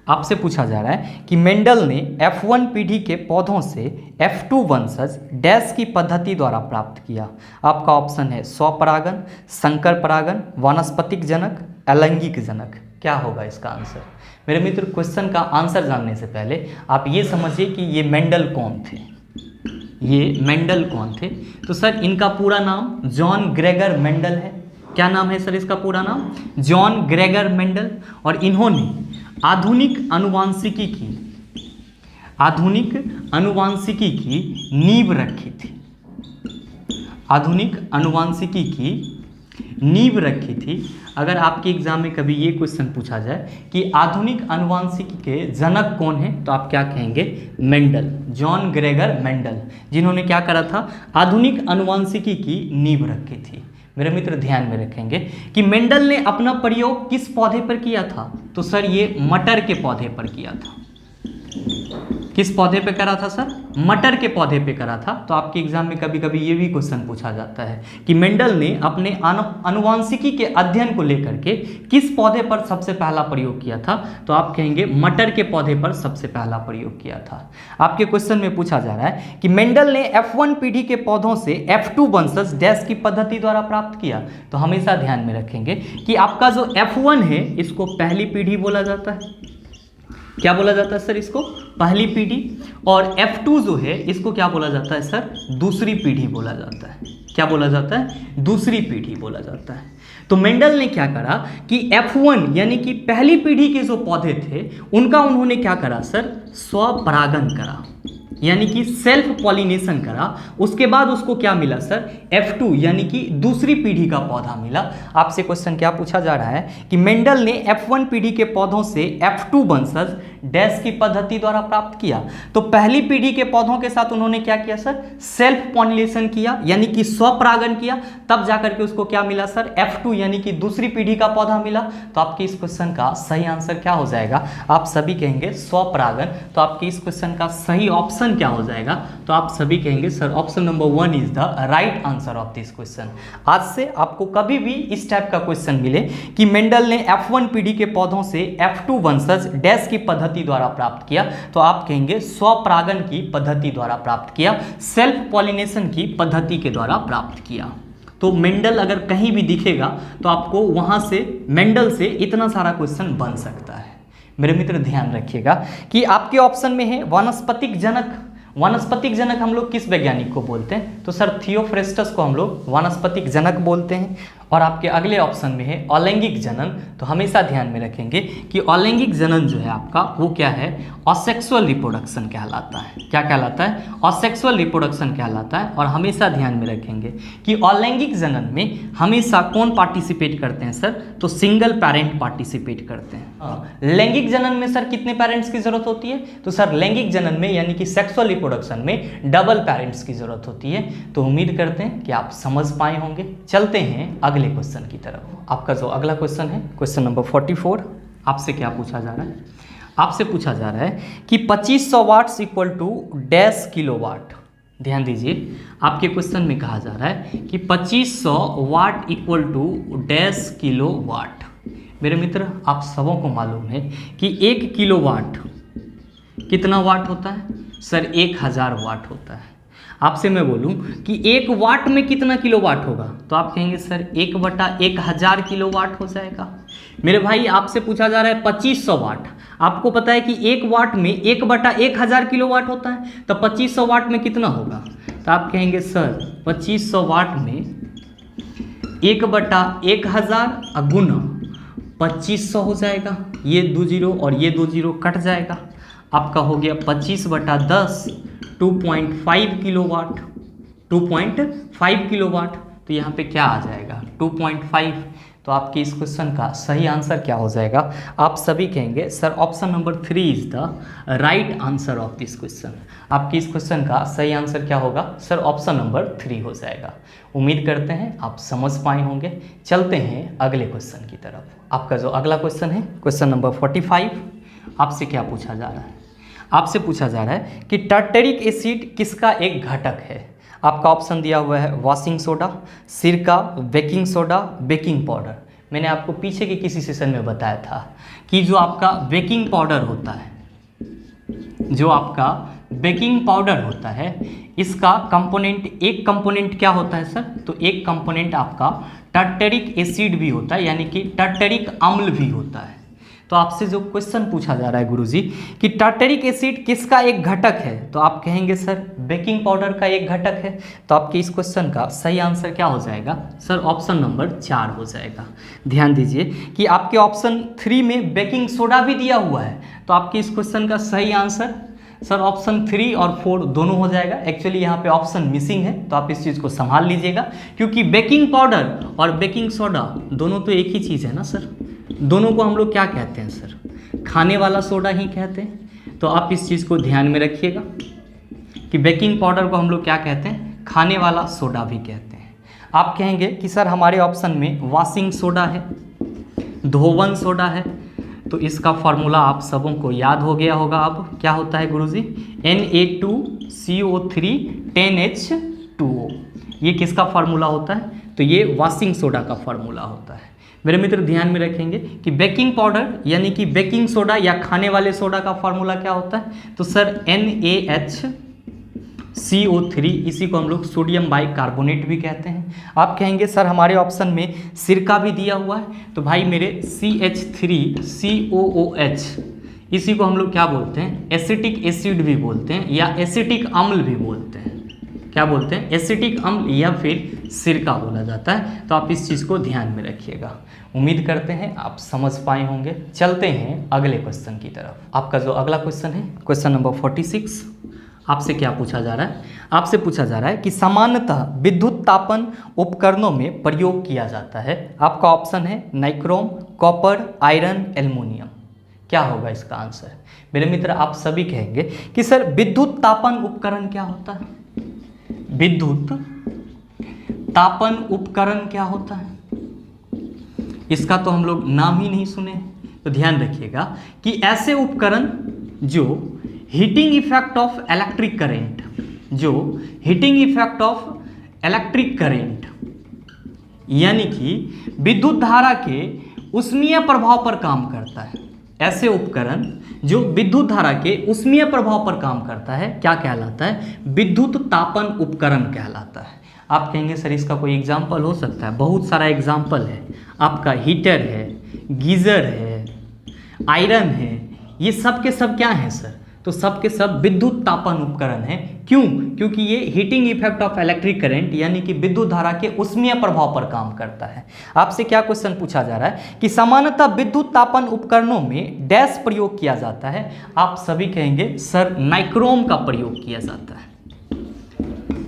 आपसे पूछा जा रहा है कि मेंडल ने F1 पीढ़ी के पौधों से F2 वंशज डैश की पद्धति द्वारा प्राप्त किया। आपका ऑप्शन है स्वपरागन, संकर परागन, वानस्पतिक जनक, अलैंगिक जनक। क्या होगा इसका आंसर? मेरे मित्र, क्वेश्चन का आंसर जानने से पहले आप ये समझिए कि ये मेंडल कौन थे। ये मेंडल कौन थे? तो सर इनका पूरा नाम जॉन ग्रेगर मेंडल है। क्या नाम है सर इसका पूरा नाम? John Gregor Mendel. और इन्होंने आधुनिक अनुवांशिकी की नींव रखी थी। आधुनिक अनुवांशिकी की नींव रखी थी। अगर आपके एग्जाम में कभी ये क्वेश्चन पूछा जाए कि आधुनिक अनुवांशिकी के जनक कौन है, तो आप क्या कहेंगे? मेंडल, जॉन ग्रेगर मेंडल, जिन्होंने क्या करा था? आधुनिक अनुवांशिकी की नींव रखी थी। मेरे मित्र ध्यान में रखेंगे कि मेंडल ने अपना प्रयोग किस पौधे पर किया था? तो सर ये मटर के पौधे पर किया था। किस पौधे पे करा था सर? मटर के पौधे पे करा था। तो आपके एग्जाम में कभी कभी ये भी क्वेश्चन पूछा जाता है कि मेंडल ने अपने अनुवांशिकी के अध्ययन को लेकर के किस पौधे पर सबसे पहला प्रयोग किया था? तो आप कहेंगे मटर के पौधे पर सबसे पहला प्रयोग किया था। आपके क्वेश्चन में पूछा जा रहा है कि मेंडल ने F1 पीढ़ी के पौधों से F2 वंशज डैश की पद्धति द्वारा प्राप्त किया। तो हमेशा ध्यान में रखेंगे कि आपका जो F1 है इसको पहली पीढ़ी बोला जाता है। क्या बोला जाता है सर? इसको पहली पीढ़ी। और F2 जो है इसको क्या बोला जाता है सर? दूसरी पीढ़ी बोला जाता है। क्या बोला जाता है? दूसरी पीढ़ी बोला जाता है। तो मेंडल ने क्या करा कि F1 यानी कि पहली पीढ़ी के जो पौधे थे उनका उन्होंने क्या करा सर? स्वपरागन करा, यानी कि सेल्फ पॉलिनेशन करा। उसके बाद उसको क्या मिला सर? F2 यानी कि दूसरी पीढ़ी का पौधा मिला। आपसे क्वेश्चन क्या पूछा जा रहा है कि मेंडल ने F1 पीढ़ी के पौधों से F2 वंशज डैश की पद्धति द्वारा प्राप्त किया। तो पहली पीढ़ी के पौधों के साथ उन्होंने क्या किया सर? सेल्फ पॉलिनेशन किया, यानी कि स्वपरागन किया। तब जाकर के उसको क्या मिला सर? F2 यानी कि दूसरी पीढ़ी का पौधा मिला। तो आपके इस क्वेश्चन का सही आंसर क्या हो जाएगा? आप सभी कहेंगे स्वपरागन। तो आपके इस क्वेश्चन का सही ऑप्शन क्या हो जाएगा? तो आप सभी कहेंगे sir option number 1 is the right answer of this question. आज से आपको कभी भी इस टाइप का क्वेश्चन मिले कि मेंडल ने F1 पीढ़ी के पौधों से F2 वंशज डैश की पद्धति द्वारा प्राप्त किया, तो आप कहेंगे स्वपरागन की पद्धति द्वारा प्राप्त किया, सेल्फ पॉलिनेशन की पद्धति के द्वारा प्राप्त किया। तो मेंडल अगर कहीं भी दिखेगा तो आपको वहां से मेंडल से इतना सारा क्वेश्चन बन सकता है। मेरे मित्र ध्यान रखिएगा कि आपके ऑप्शन में है वानस्पतिक जनक। वानस्पतिक जनक हम लोग किस वैज्ञानिक को बोलते हैं? तो सर थियोफ्रेस्टस को हम लोग वानस्पतिक जनक बोलते हैं। और आपके अगले ऑप्शन में है अलैंगिक जनन। तो हमेशा ध्यान में रखेंगे कि अलैंगिक जनन जो है आपका वो क्या है? असेक्सुअल रिप्रोडक्शन कहलाता है। क्या कहलाता है? असेक्सुअल रिप्रोडक्शन कहलाता है। और हमेशा ध्यान में रखेंगे कि अलैंगिक जनन में हमेशा कौन पार्टिसिपेट करते हैं सर? तो सिंगल पेरेंट पार्टिसिपेट करते हैं। लैंगिक जनन में सर कितने पेरेंट्स की जरूरत होती है? तो सर लैंगिक जनन में यानी कि सेक्सुअल रिप्रोडक्शन में डबल पेरेंट्स की जरूरत होती है। तो उम्मीद करते हैं कि आप समझ पाए होंगे। चलते हैं अगले क्वेश्चन की तरफ। आपका जो अगला क्वेश्चन है क्वेश्चन नंबर 44। आपसे क्या पूछा जा रहा है? आपसे पूछा जा रहा है कि 2500 watts equal to dash kilowatt. ध्यान दीजिए, आपके क्वेश्चन में कहा जा रहा है कि 2500 वाट इक्वल टू डैश किलोवाट। मेरे मित्र आप सबों को मालूम है कि 1 किलोवाट कितना वाट होता है? सर 1000 वाट होता है। आपसे मैं बोलूं कि 1 वाट में कितना किलोवाट होगा? तो आप कहेंगे सर 1/1000 किलोवाट हो जाएगा। मेरे भाई आपसे पूछा जा रहा है 2500 वाट। आपको पता है कि 1 वाट में 1/1000 किलोवाट होता है, तो 2500 वाट में कितना होगा? तो आप कहेंगे सर 2500 वाट में 1/1000 गुना 2500 हो जाएगा। ये 2 जीरो और ये 2 जीरो कट जाएगा। आपका हो गया 25/10 2.5 किलोवाट। 2.5 किलोवाट। तो यहाँ पे क्या आ जाएगा? 2.5। तो आपके इस क्वेश्चन का सही आंसर क्या हो जाएगा? आप सभी कहेंगे sir option number 3 is the right answer of this question. आपके इस क्वेश्चन का सही आंसर क्या होगा? सर ऑप्शन नंबर 3 हो जाएगा। उम्मीद करते हैं आप समझ पाए होंगे। चलते हैं अगले क्वेश्चन की तरफ। आपका जो अगला क्वेश्चन है क्वेश्चन नंबर 45। आपसे क्या पूछा जा रहा है? आपसे पूछा जा रहा है कि टार्टरिक एसिड किसका एक घटक है? आपका ऑप्शन दिया हुआ है वॉशिंग सोडा, सिरका, बेकिंग सोडा, बेकिंग पाउडर। मैंने आपको पीछे के किसी सेशन में बताया था कि जो आपका बेकिंग पाउडर होता है, जो आपका बेकिंग पाउडर होता है, इसका कंपोनेंट, एक कंपोनेंट क्या होता है सर? तो एक कंपोनेंट आपका टर्टरिक एसिड भी होता है, यानी कि टर्टरिक अम्ल भी होता है। तो आपसे जो क्वेश्चन पूछा जा रहा है गुरुजी कि टर्टरिक एसिड किसका एक घटक है, तो आप कहेंगे सर बेकिंग पाउडर का एक घटक है। तो आपके इस क्वेश्चन का सही आंसर क्या हो जाएगा सर? ऑप्शन नंबर 4 हो जाएगा। ध्यान दीजिए कि आपके ऑप्शन 3 में बेकिंग सोडा भी दिया हुआ है, तो आपके इस क्वेश्चन का सही आंसर सर ऑप्शन 3 और 4 दोनों हो जाएगा। एक्चुअली यहाँ पे ऑप्शन मिसिंग है, तो आप इस चीज़ को संभाल लीजिएगा, क्योंकि बेकिंग पाउडर और बेकिंग सोडा दोनों तो एक ही चीज़ है ना सर। दोनों को हम लोग क्या कहते हैं सर? खाने वाला सोडा ही कहते हैं। तो आप इस चीज़ को ध्यान में रखिएगा कि बेकिंग पाउडर को हम लोग क्या कहते हैं? खाने वाला सोडा भी कहते हैं। आप कहेंगे कि सर हमारे ऑप्शन में वॉशिंग सोडा है, धोवन सोडा है, तो इसका फार्मूला आप सबों को याद हो गया होगा। अब क्या होता है गुरुजी? Na2CO3 10H2O। ये किसका फार्मूला होता है? तो ये वॉशिंग सोडा का फार्मूला होता है। मेरे मित्र ध्यान में रखेंगे कि बेकिंग पाउडर यानी कि बेकिंग सोडा या खाने वाले सोडा का फार्मूला क्या होता है? तो सर NaHCO3, इसी को हम लोग सोडियम बाइकार्बोनेट भी कहते हैं। आप कहेंगे सर हमारे ऑप्शन में सिरका भी दिया हुआ है, तो भाई मेरे CH3COOH, इसी को हम लोग क्या बोलते हैं? एसिटिक एसिड भी बोलते हैं या एसिटिक अम्ल भी बोलते हैं। क्या बोलते हैं? एसिटिक अम्ल या फिर सिरका बोला जाता है। तो आप इस चीज़ को ध्यान में रखिएगा। उम्मीद करते हैं आप समझ पाए होंगे। चलते हैं अगले क्वेश्चन की तरफ। आपका जो अगला क्वेश्चन है, क्वेश्चन नंबर 46, आपसे क्या पूछा जा रहा है? आपसे पूछा जा रहा है कि सामान्यतः विद्युत तापन उपकरणों में प्रयोग किया जाता है। आपका ऑप्शन है नाइक्रोम, कॉपर, आयरन, एल्युमिनियम। क्या होगा इसका आंसर? मेरे मित्र आप सभी कहेंगे कि सर विद्युत तापन उपकरण क्या होता है? विद्युत तापन उपकरण क्या होता है? इसका तो हम लोग नाम ही नहीं सुने। तो ध्यान रखिएगा कि ऐसे उपकरण जो heating effect of electric current, जो heating effect of electric current यानी कि विद्युत धारा के उष्मीय प्रभाव पर काम करता है, ऐसे उपकरण जो विद्युत धारा के उष्मीय प्रभाव पर काम करता है, क्या कहलाता है? विद्युत तापन उपकरण कहलाता है। आप कहेंगे सर इसका कोई एग्जाम्पल हो सकता है? बहुत सारा एग्जाम्पल है। आपका हीटर है, गीजर है, आयरन है, ये सब के सब क्या हैं सर? तो सब के सब विद्युत तापन उपकरण हैं। क्यों? क्योंकि ये heating effect of electric current यानी कि विद्युत धारा के उष्मीय प्रभाव पर काम करता है। आपसे क्या क्वेश्चन पूछा जा रहा है कि सामान्यतः विद्युत तापन उपकरणों में डैश प्रयोग किया जाता है। आप सभी कहेंगे सर नाइक्रोम का प्रयोग किया जाता है।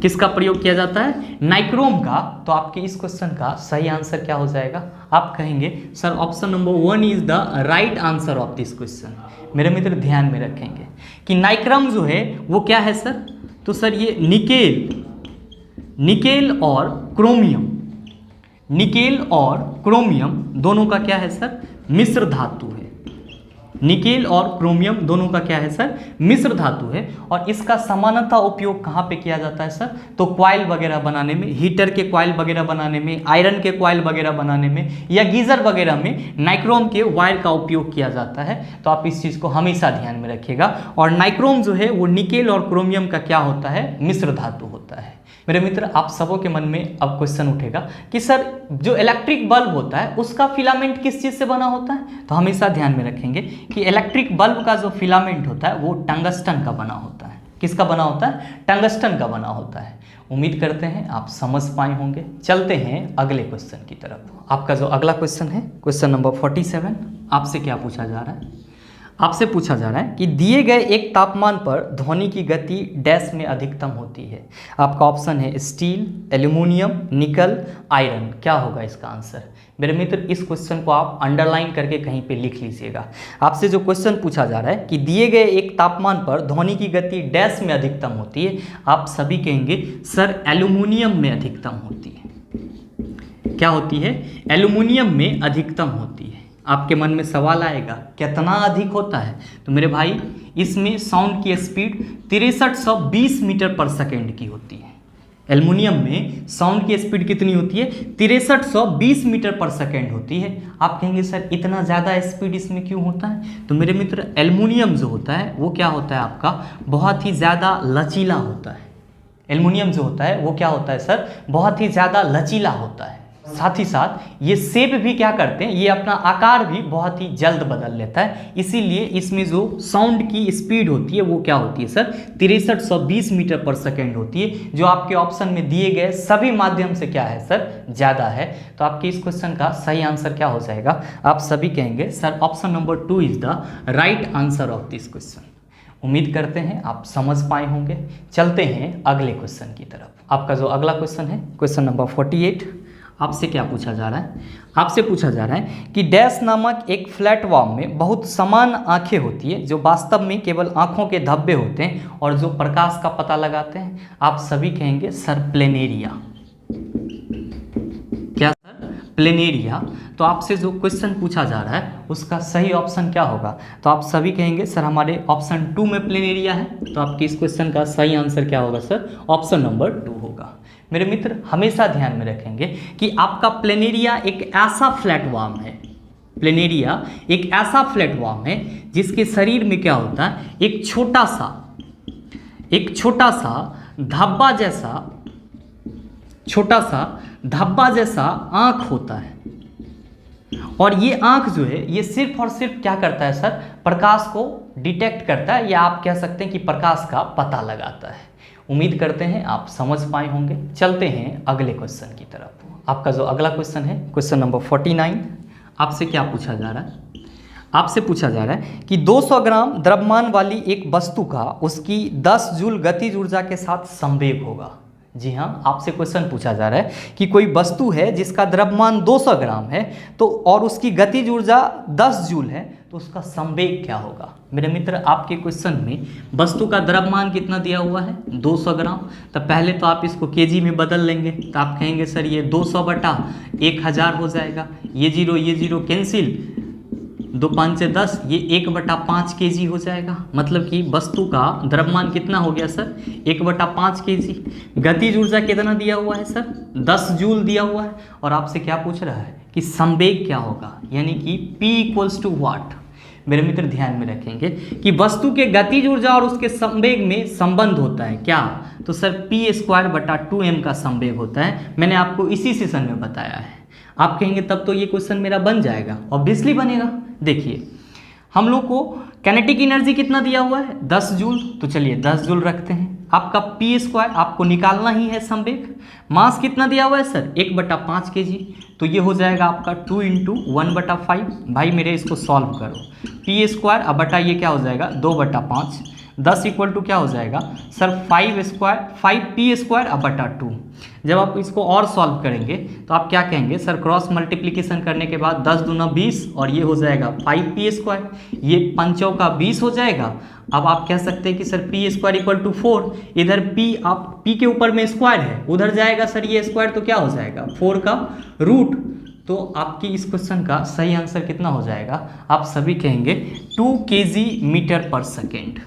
किसका प्रयोग किया जाता है? नाइक्रोम का। तो आपके इस क्वेश्चन का सही आंसर क्या हो जाएगा? आप कहेंगे sir option number 1 is the right answer of this question. मेरे मित्र ध्यान में रखेंगे कि नाइक्रोम जो है वो क्या है सर? तो सर ये निकेल और क्रोमियम, निकेल और क्रोमियम दोनों का क्या है सर? मिश्र धातु है। निकेल और क्रोमियम दोनों का क्या है सर? मिश्र धातु है। और इसका सामान्यतः उपयोग कहाँ पे किया जाता है सर? तो कॉइल वगैरह बनाने में, हीटर के कॉइल वगैरह बनाने में, आयरन के कॉइल वगैरह बनाने में या गीजर वगैरह में नाइक्रोम के वायर का उपयोग किया जाता है। तो आप इस चीज़ को हमेशा ध्यान में रखिएगा। और नाइक्रोम जो है वो निकेल और क्रोमियम का क्या होता है? मिश्र धातु होता है। मेरे मित्र आप सबों के मन में अब क्वेश्चन उठेगा कि सर जो इलेक्ट्रिक बल्ब होता है उसका फिलामेंट किस चीज़ से बना होता है? तो हमेशा ध्यान में रखेंगे कि इलेक्ट्रिक बल्ब का जो फिलामेंट होता है वो टंगस्टन का बना होता है। किसका बना होता है? टंगस्टन का बना होता है। उम्मीद करते हैं आप समझ पाए होंगे। चलते हैं अगले क्वेश्चन की तरफ। आपका जो अगला क्वेश्चन है, क्वेश्चन नंबर 47, आपसे क्या पूछा जा रहा है? आपसे पूछा जा रहा है कि दिए गए एक तापमान पर ध्वनि की गति डैश में अधिकतम होती है। आपका ऑप्शन है स्टील, एल्युमिनियम, निकल, आयरन। क्या होगा इसका आंसर? मेरे मित्र इस क्वेश्चन को आप अंडरलाइन करके कहीं पे लिख लीजिएगा। आपसे जो क्वेश्चन पूछा जा रहा है कि दिए गए एक तापमान पर ध्वनि की गति डैश में अधिकतम होती है, आप सभी कहेंगे सर एल्युमिनियम में अधिकतम होती है। क्या होती है? एल्युमिनियम में अधिकतम होती है। आपके मन में सवाल आएगा कितना अधिक होता है? तो मेरे भाई इसमें साउंड की स्पीड 6320 मीटर पर सेकेंड की होती है। एल्युमिनियम में साउंड की स्पीड कितनी होती है? 6320 मीटर पर सेकेंड होती है। आप कहेंगे सर इतना ज़्यादा स्पीड इसमें क्यों होता है? तो मेरे मित्र एल्युमिनियम जो होता है वो क्या होता है आपका, बहुत ही ज़्यादा लचीला होता है। एल्युमिनियम जो होता है वो क्या होता है सर, बहुत ही ज़्यादा लचीला होता है। साथ ही साथ ये शेप भी क्या करते हैं, ये अपना आकार भी बहुत ही जल्द बदल लेता है। इसीलिए इसमें जो साउंड की स्पीड होती है वो क्या होती है सर, 6320 मीटर पर सेकेंड होती है, जो आपके ऑप्शन में दिए गए सभी माध्यम से क्या है सर, ज़्यादा है। तो आपके इस क्वेश्चन का सही आंसर क्या हो जाएगा? आप सभी कहेंगे sir option number 2 is the right answer of this question. उम्मीद करते हैं आप समझ पाए होंगे। चलते हैं अगले क्वेश्चन की तरफ। आपका जो अगला क्वेश्चन है, क्वेश्चन नंबर 48, आपसे क्या पूछा जा रहा है? आपसे पूछा जा रहा है कि डैश नामक एक प्लेटफॉर्म में बहुत समान आंखें होती है जो वास्तव में केवल आंखों के धब्बे होते हैं और जो प्रकाश का पता लगाते हैं। आप सभी कहेंगे सर प्लेनेरिया। क्या सर? प्लेनेरिया। तो आपसे जो क्वेश्चन पूछा जा रहा है उसका सही ऑप्शन क्या होगा? तो आप सभी कहेंगे सर हमारे ऑप्शन 2 में प्लेनेरिया है। तो आपके इस क्वेश्चन का सही आंसर क्या होगा सर? ऑप्शन नंबर 2 होगा। मेरे मित्र हमेशा ध्यान में रखेंगे कि आपका प्लेनेरिया एक ऐसा प्लेटफॉर्म है, प्लेनेरिया एक ऐसा प्लेटफॉर्म है जिसके शरीर में क्या होता है, एक छोटा सा धब्बा जैसा आंख होता है। और ये आंख जो है ये सिर्फ और सिर्फ क्या करता है सर, प्रकाश को डिटेक्ट करता है, या आप कह सकते हैं कि प्रकाश का पता लगाता है। उम्मीद करते हैं आप समझ पाए होंगे। चलते हैं अगले क्वेश्चन की तरफ। आपका जो अगला क्वेश्चन है, क्वेश्चन नंबर 49, आपसे क्या पूछा जा रहा है? आपसे पूछा जा रहा है कि 200 ग्राम द्रव्यमान वाली एक वस्तु का उसकी 10 जूल गतिज ऊर्जा के साथ संवेग होगा। जी हाँ, आपसे क्वेश्चन पूछा जा रहा है कि कोई वस्तु है जिसका द्रव्यमान 200 ग्राम है तो और उसकी गतिज ऊर्जा 10 जूल है, तो उसका संवेग क्या होगा? मेरे मित्र आपके क्वेश्चन में वस्तु का द्रव्यमान कितना दिया हुआ है? 200 ग्राम। तो पहले तो आप इसको केजी में बदल लेंगे, तो आप कहेंगे सर ये 200/1000 हो जाएगा। ये जीरो कैंसिल, 2 5 से 10, ये 1/5 kg हो जाएगा। मतलब कि वस्तु का द्रव्यमान कितना हो गया सर? 1/5 kg। गतिज ऊर्जा कितना दिया हुआ है सर? 10 जूल दिया हुआ है। और आपसे क्या पूछ रहा है कि संवेग क्या होगा, यानी कि P = व्हाट। मेरे मित्र ध्यान में रखेंगे कि वस्तु के गतिज ऊर्जा और उसके संवेग में संबंध होता है क्या? तो सर P²/2m का संवेग होता है। मैंने आपको इसी सेशन में बताया है। आप कहेंगे तब तो ये क्वेश्चन मेरा बन जाएगा। ऑब्वियसली बनेगा। देखिए हम लोग को काइनेटिक एनर्जी कितना दिया हुआ है? 10 जूल। तो चलिए 10 जूल रखते हैं। आपका P² आपको निकालना ही है संवेग। मास कितना दिया हुआ है सर? 1/5 kg। तो ये हो जाएगा आपका 2 × 1/5। भाई मेरे इसको सॉल्व करो। P² अब बटा ये क्या हो जाएगा? 2/5। 10 = क्या हो जाएगा सर? 5P² जब आप इसको और सॉल्व करेंगे तो आप क्या कहेंगे सर? क्रॉस मल्टीप्लिकेशन करने के बाद 10 दूना 20 और ये हो जाएगा 5P²। ये 5 चौका 20 हो जाएगा। अब आप कह सकते हैं कि सर P² = 4। इधर P आप P के ऊपर में स्क्वायर है, उधर जाएगा सर ये स्क्वायर, तो क्या हो जाएगा? 4 का रूट। तो आपकी इस क्वेश्चन का सही आंसर कितना हो जाएगा? आप सभी कहेंगे 2 kg मीटर पर सेकेंड।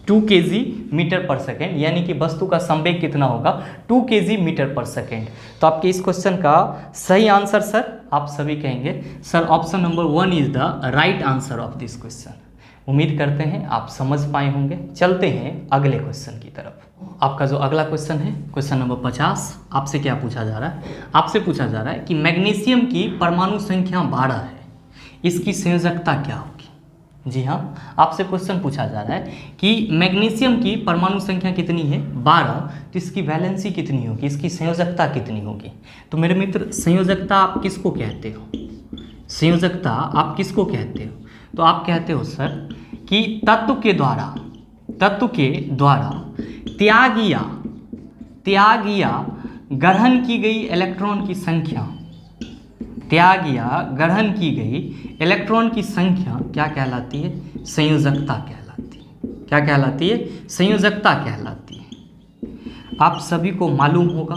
2 kg मीटर पर सेकेंड, यानी कि वस्तु का संवेग कितना होगा? 2 kg मीटर पर सेकेंड। तो आपके इस क्वेश्चन का सही आंसर सर, आप सभी कहेंगे sir option number 1 is the right answer of this question. उम्मीद करते हैं आप समझ पाए होंगे। चलते हैं अगले क्वेश्चन की तरफ। आपका जो अगला क्वेश्चन है, क्वेश्चन नंबर 50, आपसे क्या पूछा जा रहा है? आपसे पूछा जा रहा है कि मैग्नीशियम की परमाणु संख्या 12 है, इसकी संयोजकता क्या होगी? जी हाँ, आपसे क्वेश्चन पूछा जा रहा है कि मैग्नीशियम की परमाणु संख्या कितनी है? 12। तो इसकी वैलेंसी कितनी होगी, इसकी संयोजकता कितनी होगी? तो मेरे मित्र संयोजकता आप किसको कहते हो? संयोजकता आप किसको कहते हो? तो आप कहते हो सर कि तत्व के द्वारा त्याग या ग्रहण की गई इलेक्ट्रॉन की संख्या, त्याग या ग्रहण की गई इलेक्ट्रॉन की संख्या क्या कहलाती है? संयोजकता कहलाती है। क्या कहलाती है? संयोजकता कहलाती है। आप सभी को मालूम होगा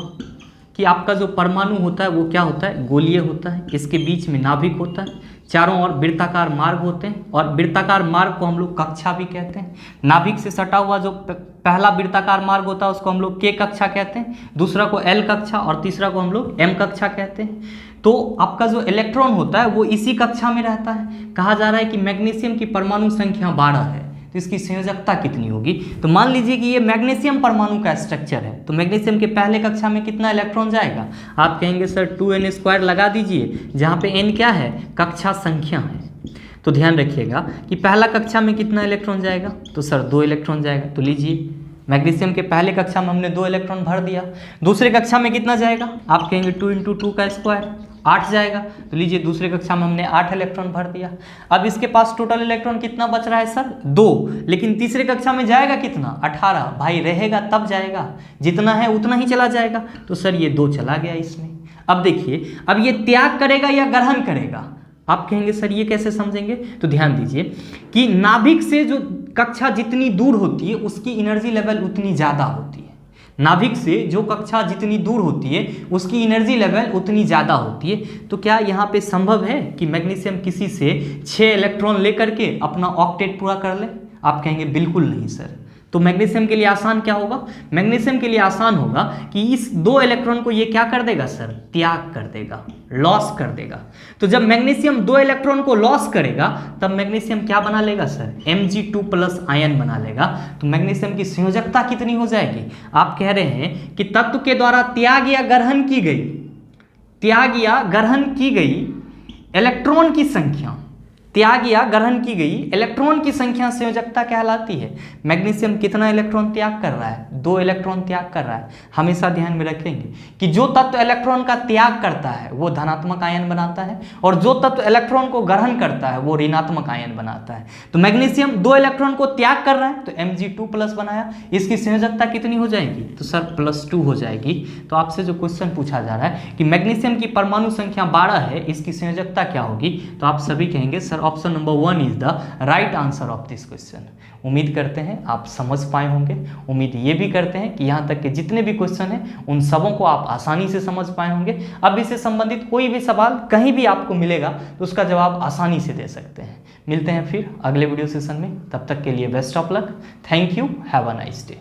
कि आपका जो परमाणु होता है वो क्या होता है, गोलीय होता है। इसके बीच में नाभिक होता है, चारों ओर वृत्ताकार मार्ग होते हैं, और वृत्ताकार मार्ग को हम लोग कक्षा भी कहते हैं। नाभिक से सटा हुआ जो पहला वृत्ताकार मार्ग होता है उसको हम लोग K कक्षा कहते हैं, दूसरा को L कक्षा और तीसरा को हम लोग M कक्षा कहते हैं। तो आपका जो इलेक्ट्रॉन होता है वो इसी कक्षा में रहता है। कहा जा रहा है कि मैग्नीशियम की परमाणु संख्या 12 है, तो इसकी संयोजकता कितनी होगी। तो मान लीजिए कि ये मैग्नीशियम परमाणु का स्ट्रक्चर है, तो मैग्नीशियम के पहले कक्षा में कितना इलेक्ट्रॉन जाएगा। आप कहेंगे सर 2n² लगा दीजिए, जहाँ पे n क्या है, कक्षा संख्या है। तो ध्यान रखिएगा कि पहला कक्षा में कितना इलेक्ट्रॉन जाएगा, तो सर 2 इलेक्ट्रॉन जाएगा। तो लीजिए मैग्नीशियम के पहले कक्षा में हमने 2 इलेक्ट्रॉन भर दिया। दूसरे कक्षा में कितना जाएगा, आप कहेंगे 2 × 2 का स्क्वायर 8 जाएगा। तो लीजिए दूसरे कक्षा में हमने 8 इलेक्ट्रॉन भर दिया। अब इसके पास टोटल इलेक्ट्रॉन कितना बच रहा है सर, 2। लेकिन तीसरे कक्षा में जाएगा कितना, 18। भाई रहेगा तब जाएगा, जितना है उतना ही चला जाएगा। तो सर ये 2 चला गया इसमें। अब देखिए, अब ये त्याग करेगा या ग्रहण करेगा। आप कहेंगे सर ये कैसे समझेंगे, तो ध्यान दीजिए कि नाभिक से जो कक्षा जितनी दूर होती है उसकी एनर्जी लेवल उतनी ज़्यादा होती है। नाभिक से जो कक्षा जितनी दूर होती है उसकी एनर्जी लेवल उतनी ज़्यादा होती है। तो क्या यहाँ पे संभव है कि मैग्नीशियम किसी से 6 इलेक्ट्रॉन लेकर के अपना ऑक्टेट पूरा कर ले। आप कहेंगे बिल्कुल नहीं सर। तो मैग्नीशियम के लिए आसान क्या होगा, मैग्नीशियम के लिए आसान होगा कि इस 2 इलेक्ट्रॉन को ये क्या कर देगा सर, त्याग कर देगा, लॉस कर देगा। तो जब मैग्नीशियम 2 इलेक्ट्रॉन को लॉस करेगा तब मैग्नीशियम क्या बना लेगा सर, Mg2+ आयन बना लेगा। तो मैग्नीशियम की संयोजकता कितनी हो जाएगी। आप कह रहे हैं कि तत्व के द्वारा त्याग या ग्रहण की गई, त्याग या ग्रहण की गई इलेक्ट्रॉन की संख्या, त्याग या ग्रहण की गई इलेक्ट्रॉन की संख्या संयोजकता कहलाती है। मैग्नीशियम कितना इलेक्ट्रॉन त्याग कर रहा है, 2 इलेक्ट्रॉन त्याग कर रहा है। हमेशा ध्यान में रखेंगे कि जो तत्व इलेक्ट्रॉन का त्याग करता है वो धनात्मक आयन बनाता है, और जो तत्व इलेक्ट्रॉन को ग्रहण करता है वो ऋणात्मक आयन बनाता है। तो मैग्नीशियम 2 इलेक्ट्रॉन को त्याग कर रहा है तो Mg2+ बनाया, इसकी संयोजकता कितनी हो जाएगी, तो सर +2 हो जाएगी। तो आपसे जो क्वेश्चन पूछा जा रहा है कि मैग्नीशियम की परमाणु संख्या 12 है, इसकी संयोजकता क्या होगी, तो आप सभी कहेंगे sir option number 1 is the right answer of this question. उम्मीद करते हैं आप समझ पाए होंगे। उम्मीद ये भी करते हैं कि यहाँ तक के जितने भी क्वेश्चन हैं उन सबों को आप आसानी से समझ पाए होंगे। अब इससे संबंधित कोई भी सवाल कहीं भी आपको मिलेगा तो उसका जवाब आसानी से दे सकते हैं। मिलते हैं फिर अगले वीडियो सेशन में, तब तक के लिए best of luck. Thank you, have a nice day.